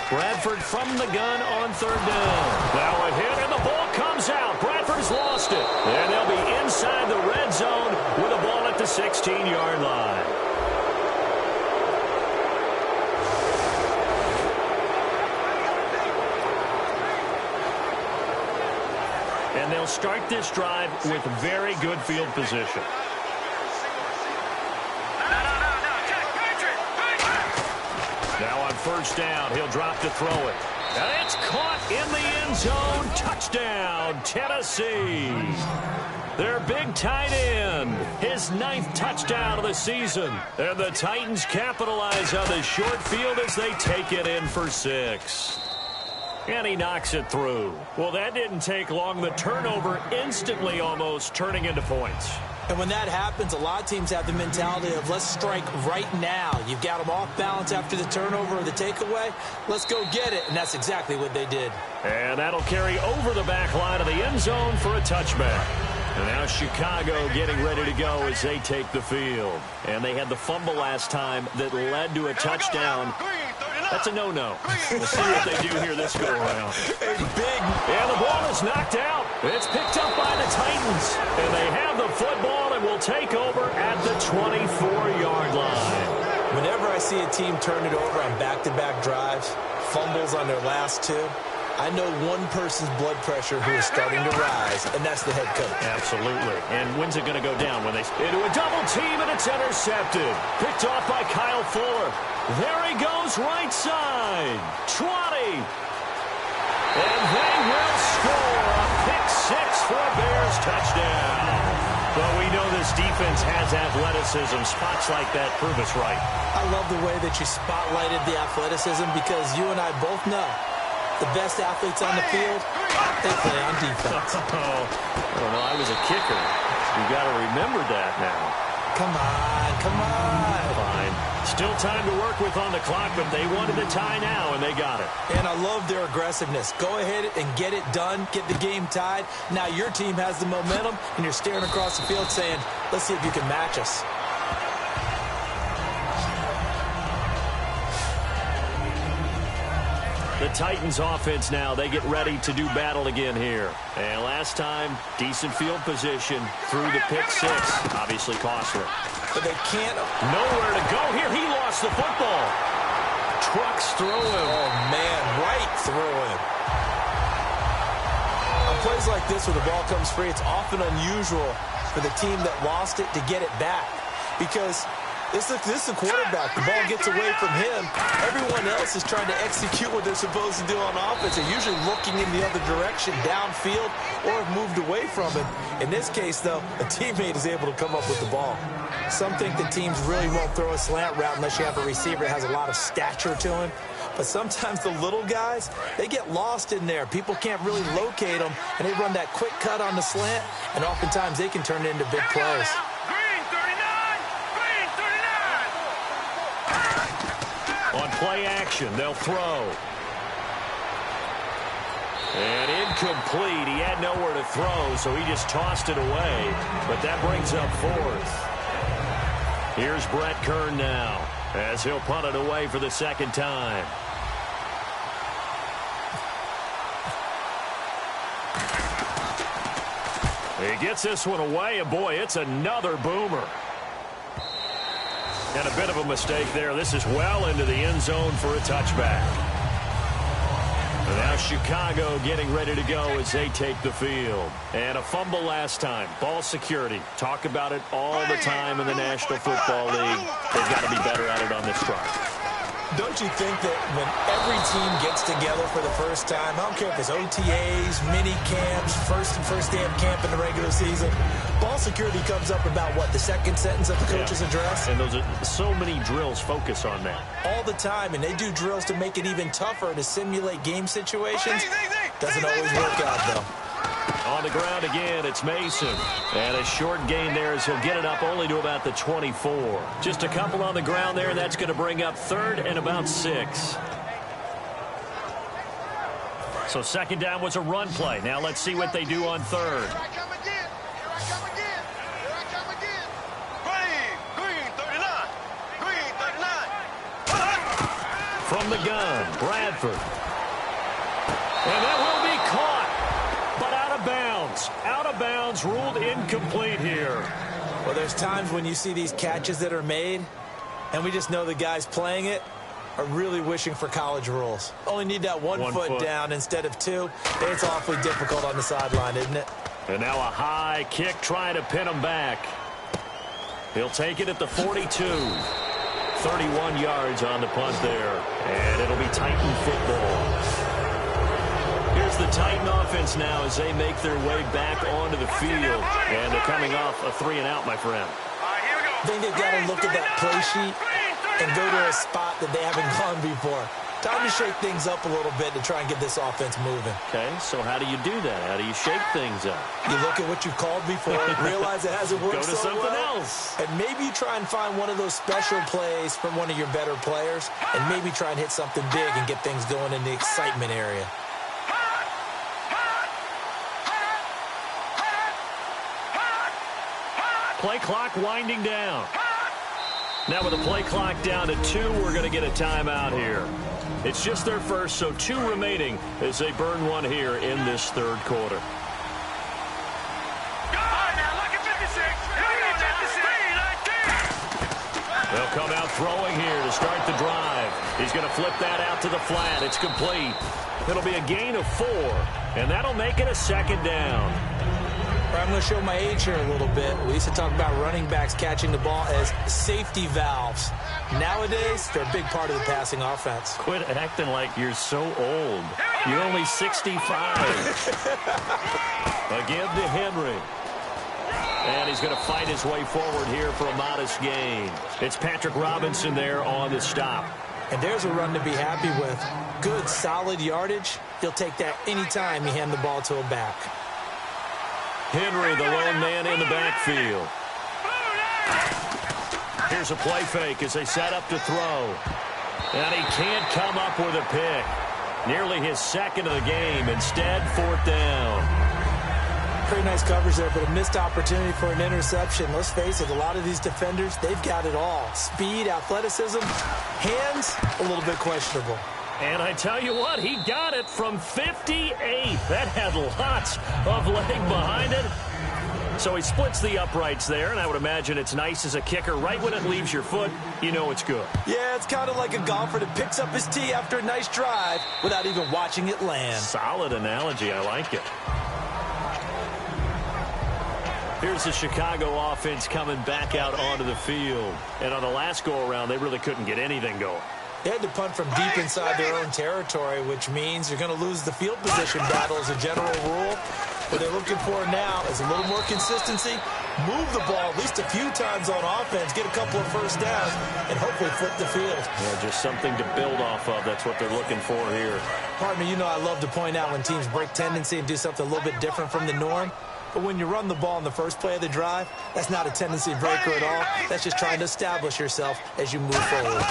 Bradford from the gun on third down. Now a hit, and the ball comes out. Bradford's lost it. And they'll be inside the red zone with a ball at the 16-yard line. And they'll start this drive with very good field position. Now on first down, he'll drop to throw it. And it's caught in the end zone. Touchdown, Tennessee. Their big tight end, his 9th touchdown of the season. And the Titans capitalize on the short field as they take it in for 6. And he knocks it through. Well, that didn't take long. The turnover instantly almost turning into points. And when that happens, a lot of teams have the mentality of let's strike right now. You've got them off balance after the turnover or the takeaway. Let's go get it. And that's exactly what they did. And that'll carry over the back line of the end zone for a touchback. And now Chicago getting ready to go as they take the field. And they had the fumble last time that led to a touchdown. That's a no-no. We'll see what they do here this go-around. And the ball is knocked out. It's picked up by the Titans. And they have the football and will take over at the 24-yard line. Whenever I see a team turn it over on back-to-back drives, fumbles on their last two, I know one person's blood pressure who is starting to rise, and that's the head coach. Absolutely. And when's it going to go down? When they into a double team, and it's intercepted. Picked off by Kyle Fuller. There he goes, right side. 20. And they will score a pick-6 for a Bears touchdown. Well, we know this defense has athleticism. Spots like that prove us right. I love the way that you spotlighted the athleticism because you and I both know the best athletes on the field, they play on defense. Oh, I don't know. I was a kicker. You got to remember that now. Come on, come on. Fine. Still time to work with on the clock, but they wanted a tie now, and they got it. And I love their aggressiveness. Go ahead and get it done. Get the game tied. Now your team has the momentum, and you're staring across the field saying, let's see if you can match us. The Titans offense now, they get ready to do battle again here. And last time, decent field position through the pick-6. Obviously costly. But they can't. Nowhere to go here. He lost the football. Trucks through him. Oh, man, right through him. On plays like this where the ball comes free, it's often unusual for the team that lost it to get it back. Because this is the quarterback. The ball gets away from him. Everyone else is trying to execute what they're supposed to do on offense. They're usually looking in the other direction, downfield, or have moved away from it. In this case, though, a teammate is able to come up with the ball. Some think that teams really won't throw a slant route unless you have a receiver that has a lot of stature to him. But sometimes the little guys, they get lost in there. People can't really locate them, and they run that quick cut on the slant, and oftentimes they can turn it into big plays. Green 39! Green 39! On play action, they'll throw. And incomplete. He had nowhere to throw, so he just tossed it away. But that brings up 4th. Here's Brett Kern now, as he'll punt it away for the second time. He gets this one away, and boy, it's another boomer. And a bit of a mistake there. This is well into the end zone for a touchback. And now Chicago getting ready to go as they take the field. And a fumble last time. Ball security. Talk about it all the time in the National Football League. They've got to be better at it on this drive. Don't you think that when every team gets together for the first time, I don't care if it's OTAs, mini camps, first day of camp in the regular season, ball security comes up about what, the second sentence of the coach's address? And those are so many drills focus on that. All the time, and they do drills to make it even tougher to simulate game situations. Doesn't always work out, though. On the ground again, it's Mason. And a short gain there as he'll get it up only to about the 24. Just a couple on the ground there, and that's going to bring up 3rd and about 6. So second down was a run play. Now let's see what they do on 3rd. Here I come again. Here I come again. Here I come again. Green 39. Green 39. From the gun, Bradford. And that will be caught. But out of bounds. Out of bounds, ruled incomplete here. Well, there's times when you see these catches that are made, and we just know the guys playing it are really wishing for college rules. Only need that one foot down instead of 2. It's awfully difficult on the sideline, isn't it? And now a high kick trying to pin him back. He'll take it at the 42. 31 yards on the punt there. And it'll be Titan football. Here's the Titan offense now as they make their way back onto the field. And they're coming off a 3-and-out, my friend. I think they've got to look at that play sheet and go to a spot that they haven't gone before. Time to shake things up a little bit to try and get this offense moving. Okay, so how do you do that? How do you shake things up? You look at what you've called before, realize it hasn't worked so well. Go to something else. And maybe you try and find one of those special plays from one of your better players, and maybe try and hit something big and get things going in the excitement area. Play clock winding down. Now with the play clock down to 2, we're going to get a timeout here. It's just their first, so 2 remaining as they burn one here in this 3rd quarter. They'll come out throwing here to start the drive. He's going to flip that out to the flat. It's complete. It'll be a gain of 4, and that'll make it a 2nd down. I'm going to show my age here a little bit. We used to talk about running backs catching the ball as safety valves. Nowadays, they're a big part of the passing offense. Quit acting like you're so old. You're only 65. Again to Henry. And he's going to fight his way forward here for a modest gain. It's Patrick Robinson there on the stop. And there's a run to be happy with. Good, solid yardage. He'll take that anytime you hand the ball to a back. Henry, the lone man in the backfield. Here's a play fake as they set up to throw. And he can't come up with a pick. Nearly his 2nd of the game. Instead, 4th down. Pretty nice coverage there, but a missed opportunity for an interception. Let's face it, a lot of these defenders, they've got it all. Speed, athleticism, hands, a little bit questionable. And I tell you what, he got it from 58. That had lots of leg behind it. So he splits the uprights there, and I would imagine it's nice as a kicker. Right when it leaves your foot, you know it's good. Yeah, it's kind of like a golfer that picks up his tee after a nice drive without even watching it land. Solid analogy. I like it. Here's the Chicago offense coming back out onto the field. And on the last go-around, they really couldn't get anything going. They had to punt from deep inside their own territory, which means you're going to lose the field position battle as a general rule. What they're looking for now is a little more consistency, move the ball at least a few times on offense, get a couple of first downs, and hopefully flip the field. Yeah, just something to build off of. That's what they're looking for here. Pardon me, you know I love to point out when teams break tendency and do something a little bit different from the norm. But when you run the ball in the first play of the drive, that's not a tendency breaker at all. That's just trying to establish yourself as you move forward.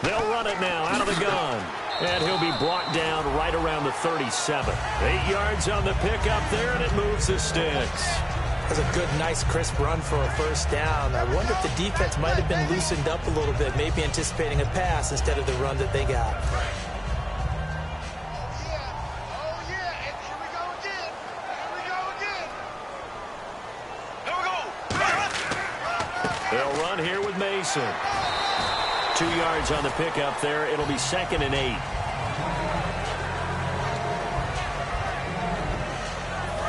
They'll run it now out of the gun. And he'll be brought down right around the 37. 8 yards on the pickup there, and it moves the sticks. That's a good, nice, crisp run for a first down. I wonder if the defense might have been loosened up a little bit, maybe anticipating a pass instead of the run that they got. They'll run here with Mason. 2 yards on the pickup there. It'll be 2nd and 8.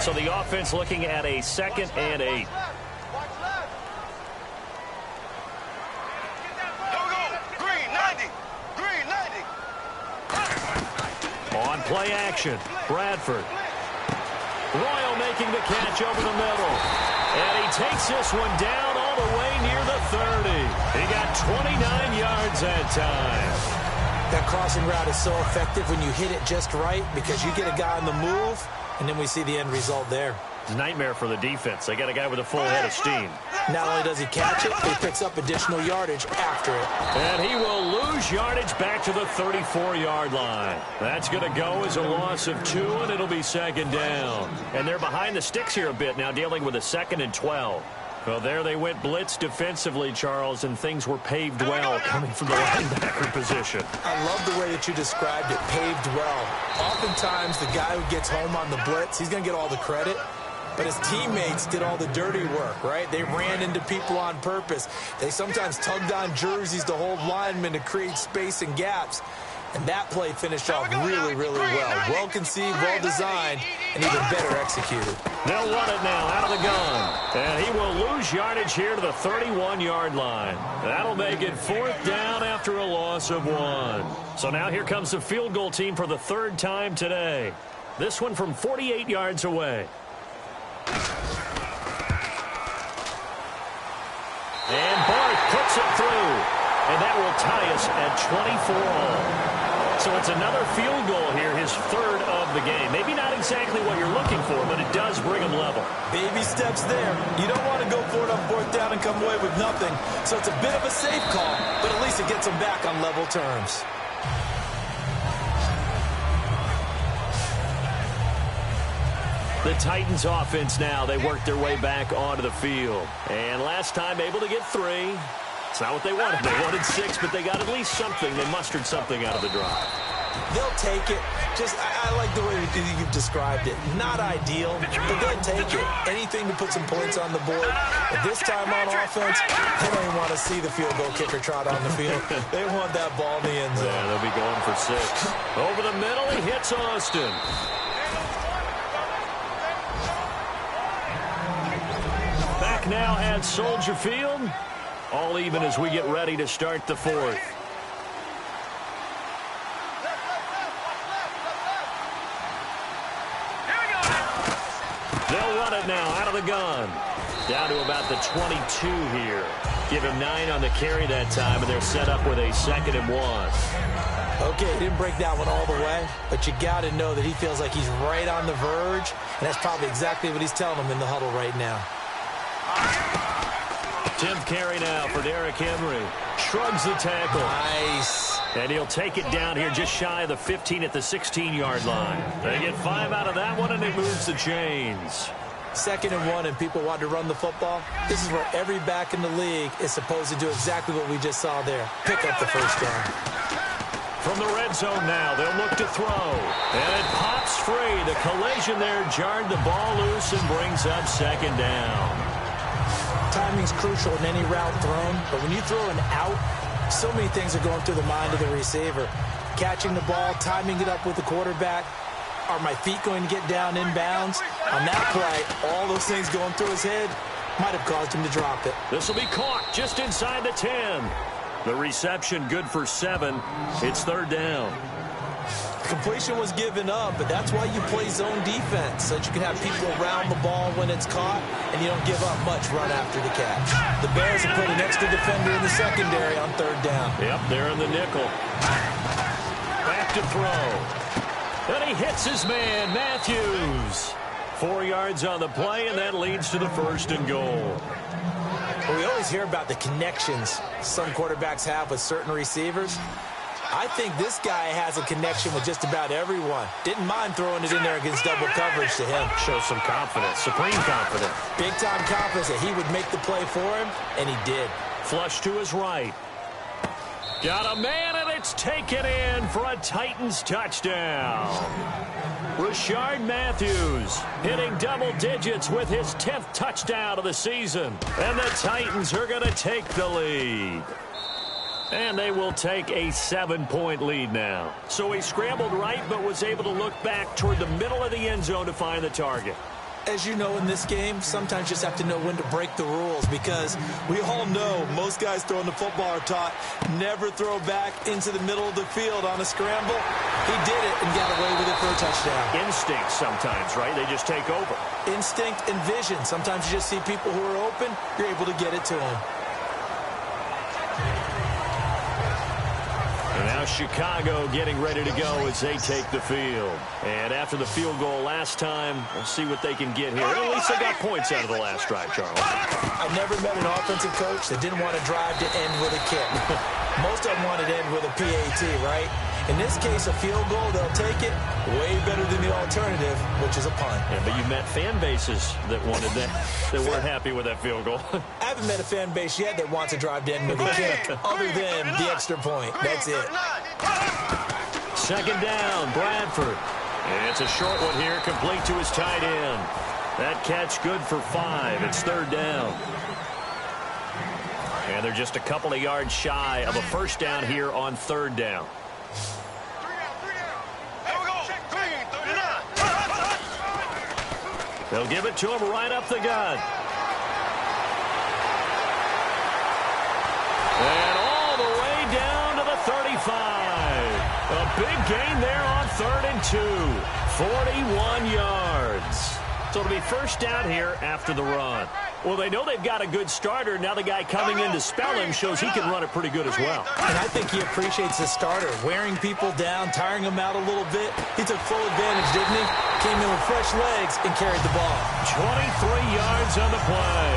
So the offense looking at a 2nd and 8. On play action, Bradford. Royal making the catch over the middle. And he takes this one down all the way near the 30. He got 29 yards that time. That crossing route is so effective when you hit it just right because you get a guy on the move, and then we see the end result there. It's a nightmare for the defense. They got a guy with a full head of steam. Not only does he catch it, he picks up additional yardage after it. And he will lose yardage back to the 34-yard line. That's going to go as a loss of 2, and it'll be 2nd down. And they're behind the sticks here a bit now, dealing with a 2nd and 12. Well, there they went blitz defensively, Charles, and things were paved well coming from the linebacker position. I love the way that you described it, paved well. Oftentimes, the guy who gets home on the blitz, he's going to get all the credit. But his teammates did all the dirty work, right? They ran into people on purpose. They sometimes tugged on jerseys to hold linemen to create space and gaps. And that play finished off really, really well. Well conceived, well designed, and even better executed. They'll run it now out of the gun. And he will lose yardage here to the 31-yard line. That'll make it 4th down after a loss of 1. So now here comes the field goal team for the 3rd time today. This one from 48 yards away. And Barth puts it through. And that will tie us at 24-all. So it's another field goal here, his 3rd of the game. Maybe not exactly what you're looking for, but it does bring him level. Baby steps there. You don't want to go for it on 4th down and come away with nothing. So it's a bit of a safe call, but at least it gets him back on level terms. The Titans offense now, they work their way back onto the field. And last time able to get 3. It's not what they wanted. They wanted 6, but they got at least something. They mustered something out of the drive. They'll take it. Just, I like the way you've described it. Not ideal, but they'll take it. Anything to put some points on the board. But this time on offense, they don't even want to see the field goal kicker trot on the field. They want that ball in the end zone. Yeah, they'll be going for 6. Over the middle, he hits Austin. Back now at Soldier Field. All even as we get ready to start the 4th. They'll run it now out of the gun. Down to about the 22 here. Give him 9 on the carry that time, and they're set up with a 2nd and 1. Okay, he didn't break that one all the way, but you got to know that he feels like he's right on the verge, and that's probably exactly what he's telling him in the huddle right now. 10th carry now for Derrick Henry. Shrugs the tackle. Nice. And he'll take it down here just shy of the 15 at the 16-yard line. They get 5 out of that one, and it moves the chains. 2nd and 1, and people want to run the football. This is where every back in the league is supposed to do exactly what we just saw there. Pick up the first down. From the red zone now, they'll look to throw. And it pops free. The collision there jarred the ball loose and brings up 2nd down. Timing's crucial in any route thrown, but when you throw an out, so many things are going through the mind of the receiver. Catching the ball, timing it up with the quarterback. Are my feet going to get down inbounds? On that play, all those things going through his head might have caused him to drop it. This will be caught just inside the 10. The reception good for 7. It's third down. Completion was given up, but that's why you play zone defense, so that you can have people around the ball when it's caught, and you don't give up much run after the catch. The Bears have put an extra defender in the secondary on third down. Yep, they're in the nickel. Back to throw. And he hits his man, Matthews. 4 yards on the play, and that leads to the 1st and goal. Well, we always hear about the connections some quarterbacks have with certain receivers. I think this guy has a connection with just about everyone. Didn't mind throwing it in there against double coverage to him. Shows some confidence, supreme confidence. Big-time confidence that he would make the play for him, and he did. Flush to his right. Got a man, and it's taken in for a Titans touchdown. Rashard Matthews hitting double digits with his 10th touchdown of the season. And the Titans are going to take the lead. And they will take a 7-point lead now. So he scrambled right, but was able to look back toward the middle of the end zone to find the target. As you know, in this game, sometimes you just have to know when to break the rules, because we all know most guys throwing the football are taught never throw back into the middle of the field on a scramble. He did it and got away with it for a touchdown. Instinct sometimes, right? They just take over. Instinct and vision. Sometimes you just see people who are open, you're able to get it to them. And now Chicago getting ready to go as they take the field. And after the field goal last time, we'll see what they can get here. At least they got points out of the last drive, Charles. I never met an offensive coach that didn't want to drive to end with a kick. Most of them wanted to end with a PAT, right? In this case, a field goal, they'll take it way better than the alternative, which is a punt. Yeah, but you met fan bases that wanted that, that weren't happy with that field goal. I haven't met a fan base yet that wants to drive to end with a kick, other than the extra point. That's it. Second down, Bradford. And it's a short one here, complete to his tight end. That catch good for 5. It's third down. And they're just a couple of yards shy of a first down here on third down. They'll give it to him right up the gut. And all the way down to the 35. A big gain there on 3rd and 2. 41 yards. So it'll be first down here after the run. Well, they know they've got a good starter. Now the guy coming in to spell him shows he can run it pretty good as well. And I think he appreciates the starter, wearing people down, tiring them out a little bit. He took full advantage, didn't he? Came in with fresh legs and carried the ball. 23 yards on the play.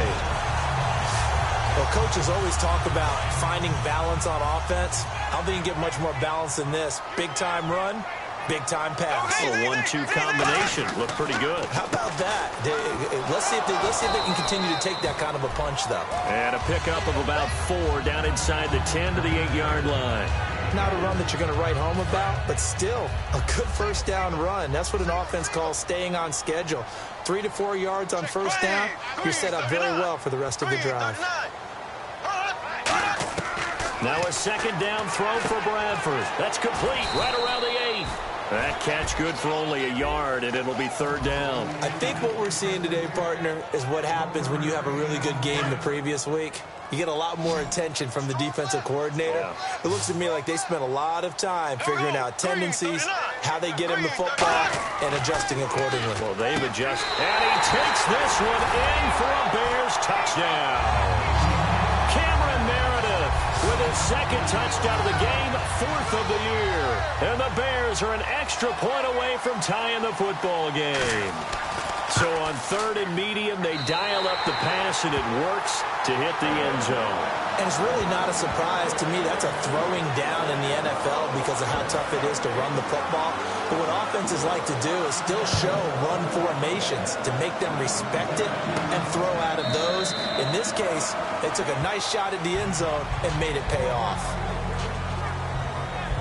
Well, coaches always talk about finding balance on offense. I don't think you get much more balance than this. Big-time run, big-time pass. A 1-2 combination. Looked pretty good. How about that? Let's see if they can continue to take that kind of a punch, though. And a pickup of about 4 down inside the 10 to the 8-yard line. Not a run that you're going to write home about, but still a good first down run. That's what an offense calls staying on schedule. 3 to 4 yards on first down, you're set up very well for the rest of the drive. Now a second down throw for Bradford. That's complete right around the 8. That catch good for only a yard, and it'll be third down. I think what we're seeing today, partner, is what happens when you have a really good game the previous week. You get a lot more attention from the defensive coordinator. Yeah. It looks to me like they spent a lot of time figuring out tendencies, how they get him the football, and adjusting accordingly. Well, they've adjusted. And he takes this one in for a Bears touchdown. With his second touchdown of the game, 4th of the year. And the Bears are an extra point away from tying the football game. So on 3rd and medium, they dial up the pass, and it works to hit the end zone. And it's really not a surprise to me. That's a throwing down in the NFL because of how tough it is to run the football. But what offenses like to do is still show run formations to make them respect it and throw out of those. In this case, they took a nice shot at the end zone and made it pay off.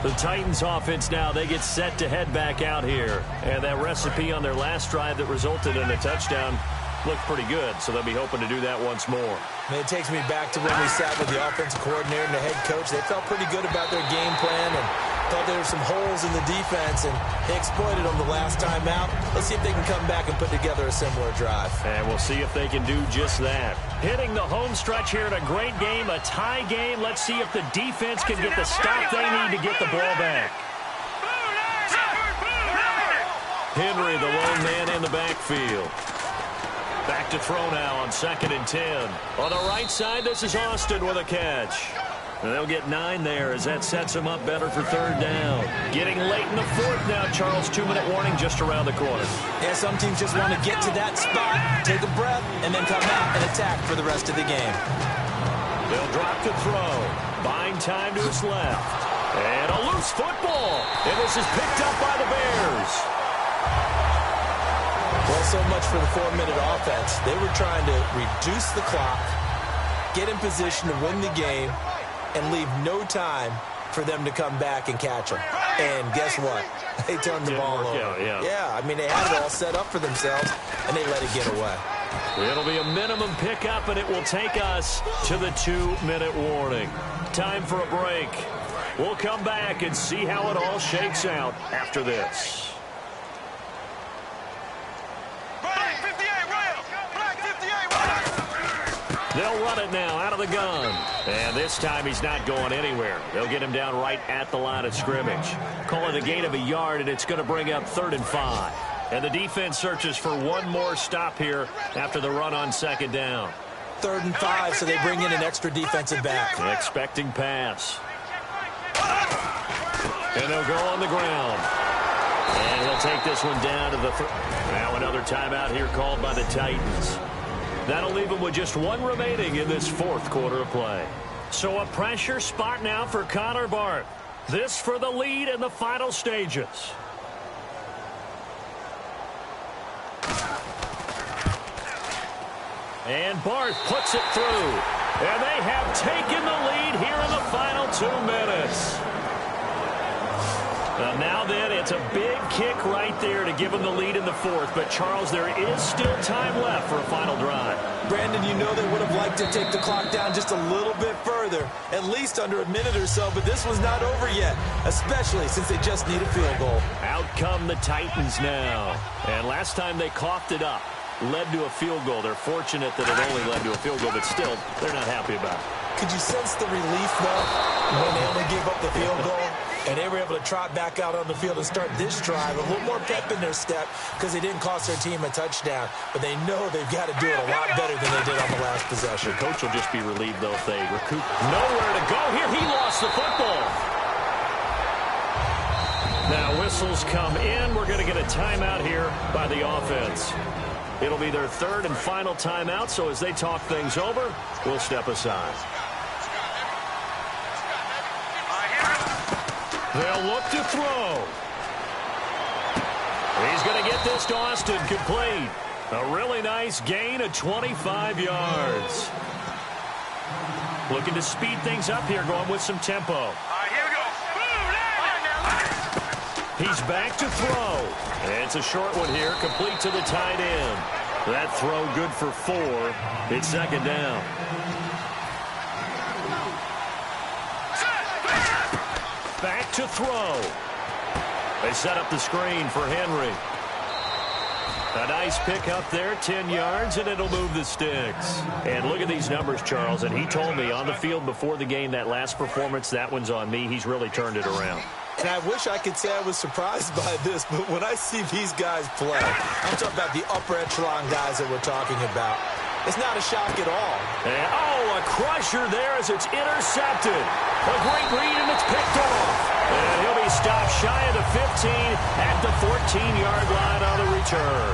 The Titans offense now, they get set to head back out here. And that recipe on their last drive that resulted in a touchdown looked pretty good, so they'll be hoping to do that once more. And it takes me back to when we sat with the offensive coordinator and the head coach. They felt pretty good about their game plan, and Thought there were some holes in the defense, and they exploited them the last time out. Let's see if they can come back and put together a similar drive. And we'll see if they can do just that. Hitting the home stretch here in a great game, a tie game. Let's see if the defense can get the stop they need to get the ball back. Henry, the lone man in the backfield. Back to throw now on 2nd and 10. On the right side, this is Austin with a catch. And they'll get 9 there as that sets them up better for 3rd down. Getting late in the 4th now, Charles. 2-minute warning just around the corner. Yeah, some teams just want to get to that spot, take a breath, and then come out and attack for the rest of the game. They'll drop to throw. Buying time to his left. And a loose football. And this is picked up by the Bears. Well, so much for the 4-minute offense. They were trying to reduce the clock, get in position to win the game, and leave no time for them to come back and catch them. And guess what? They turned the ball over. Yeah, I mean, they had it all set up for themselves, and they let it get away. It'll be a minimum pickup, and it will take us to the 2-minute warning. Time for a break. We'll come back and see how it all shakes out after this. They'll run it now out of the gun. And this time he's not going anywhere. They'll get him down right at the line of scrimmage. Call it a gain of a yard, and it's going to bring up 3rd and 5. And the defense searches for one more stop here after the run on 2nd down. 3rd and 5, so they bring in an extra defensive back. Expecting pass. And they'll go on the ground. And he'll take this one down to the... Now another timeout here called by the Titans. That'll leave them with just 1 remaining in this 4th quarter of play. So a pressure spot now for Connor Barth. This for the lead in the final stages. And Barth puts it through. And they have taken the lead here in the final 2 minutes. Now then, it's a big kick right there to give them the lead in the 4th. But, Charles, there is still time left for a final drive. Brandon, you know they would have liked to take the clock down just a little bit further, at least under a minute or so. But this was not over yet, especially since they just need a field goal. Out come the Titans now. And last time they coughed it up, led to a field goal. They're fortunate that it only led to a field goal, but still, they're not happy about it. Could you sense the relief, though, when they only gave up the field goal? And they were able to trot back out on the field and start this drive. A little more pep in their step because they didn't cost their team a touchdown. But they know they've got to do it a lot better than they did on the last possession. The coach will just be relieved, though, if they recoup. Nowhere to go here. He lost the football. Now whistles come in. We're going to get a timeout here by the offense. It'll be their 3rd and final timeout, so as they talk things over, we'll step aside. They'll look to throw. He's going to get this to Austin complete. A really nice gain of 25 yards. Looking to speed things up here, going with some tempo. All right, here we go. He's back to throw. It's a short one here, complete to the tight end. That throw good for 4. It's 2nd down. Back to throw. They set up the screen for Henry. A nice pick up there, 10 yards, and it'll move the sticks. And look at these numbers, Charles. And he told me on the field before the game, that last performance, that one's on me. He's really turned it around. And I wish I could say I was surprised by this, but when I see these guys play, I'm talking about the upper echelon guys that we're talking about. It's not a shock at all. And, a crusher there as it's intercepted. A great read, and it's picked off. And he'll be stopped shy of the 15 at the 14-yard line on the return.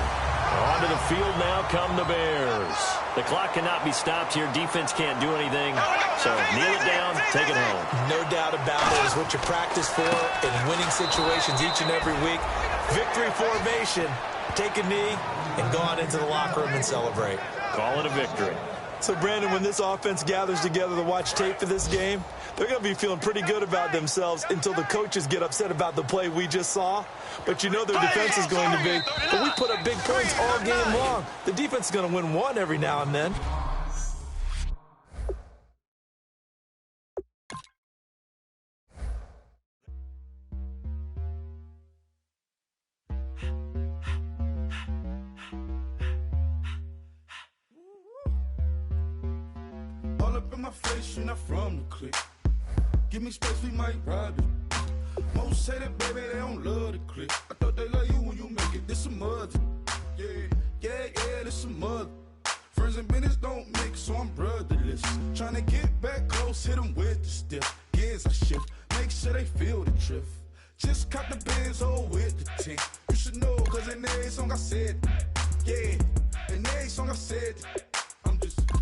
Onto the field now come the Bears. The clock cannot be stopped here. Defense can't do anything. So kneel it down, take it home. No doubt about it. It's what you practice for in winning situations each and every week. Victory formation. Take a knee and go on into the locker room and celebrate. Call it a victory. So, Brandon, when this offense gathers together to watch tape for this game, they're going to be feeling pretty good about themselves until the coaches get upset about the play we just saw. But you know their defense is going to be. But we put up big points all game long. The defense is going to win one every now and then. up in my face, you're not from the clique. Give me space, we might rob it. Most say that, baby, they don't love the clique. I thought they love you when you make it, this some mother. Yeah, this some mother. Friends and business don't mix, so I'm brotherless. Tryna get back close, hit them with the stiff. Gears I shift, make sure they feel the drift. Just cop the Benz, oh, with the tint. You should know, cause in every song I said, yeah, in every song I said,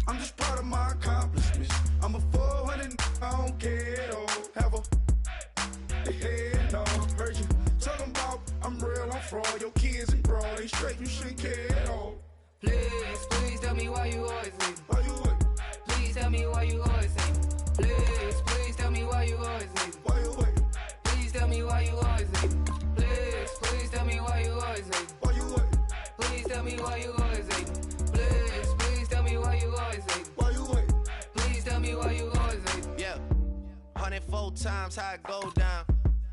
I'm just proud of my accomplishments. I'm a 400, I don't care at all. Have a head on. Heard you talking about I'm real, I'm fraud. Your kids and broad, they straight, you shouldn't care at all. Please, please tell me why you always leave. Why you wait? Please tell me why you always leave. Please, please tell me why you always leave. Why you wait? Please tell me why you always leave. Please, please tell me why you always leave. Why you wait? Please tell me why you always leave. Please, please tell me why you always leave. Why you wait? Please tell me why you always leave. Yeah, 104 times how it go down.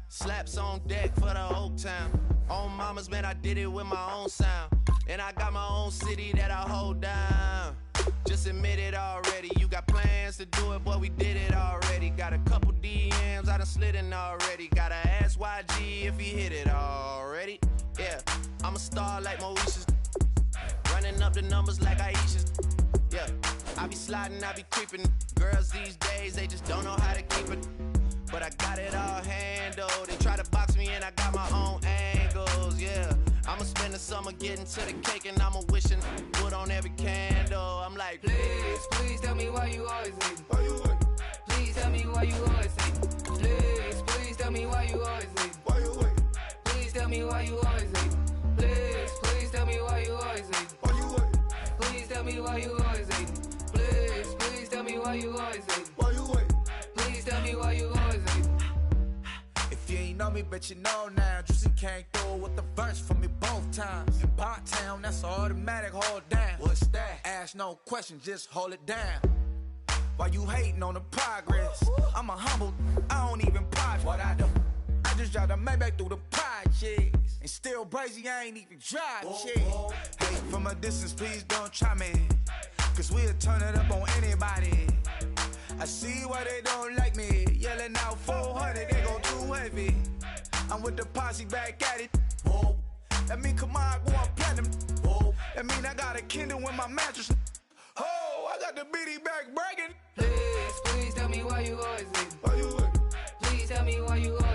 Slaps on deck for the whole town. On mamas, man, I did it with my own sound. And I got my own city that I hold down. Just admit it already. You got plans to do it, boy, we did it already. Got a couple DMs, I done slid in already. Gotta ask YG if he hit it already. Yeah, I'm a star like Mauritius. Running up the numbers like Aisha's. Yeah, I be sliding, I be creeping. Girls these days, they just don't know how to keep it. But I got it all handled. They try to box me in, I got my own angles, yeah. I'ma spend the summer getting to the cake and I'ma wishing wood on every candle. I'm like, please, please tell me why you always leave. Why you wait? Please tell me why you always leave. Please, please tell me why you always leave. Why you wait? Please tell me why you always leave. Please, please tell me why you always leave. Why you wait? Please tell me why you always leave. Please, please tell me why you always leave. Why you wait? Please tell me why you always leave. If you ain't know me, bet you know now. Juicy came through with the verse for me both times. In Bot Town, that's automatic, hold down. What's that? Ask no question, just hold it down. Why you hating on the progress? I'm a humble, I don't even pride what I do. I just drive the Maybach through the projects. And still crazy, I ain't even drive shit. Hey, from a distance, please don't try me. Cause we'll turn it up on anybody. I see why they don't like me. Yelling out 400, they go too heavy. I'm with the posse back at it. Whoa. That mean come on, go on platinum. Whoa. That mean I got a Kindle in my mattress. Oh, I got the BD back bragging. Please, please tell me why you always leave. Why you wait? Please tell me why you always leave.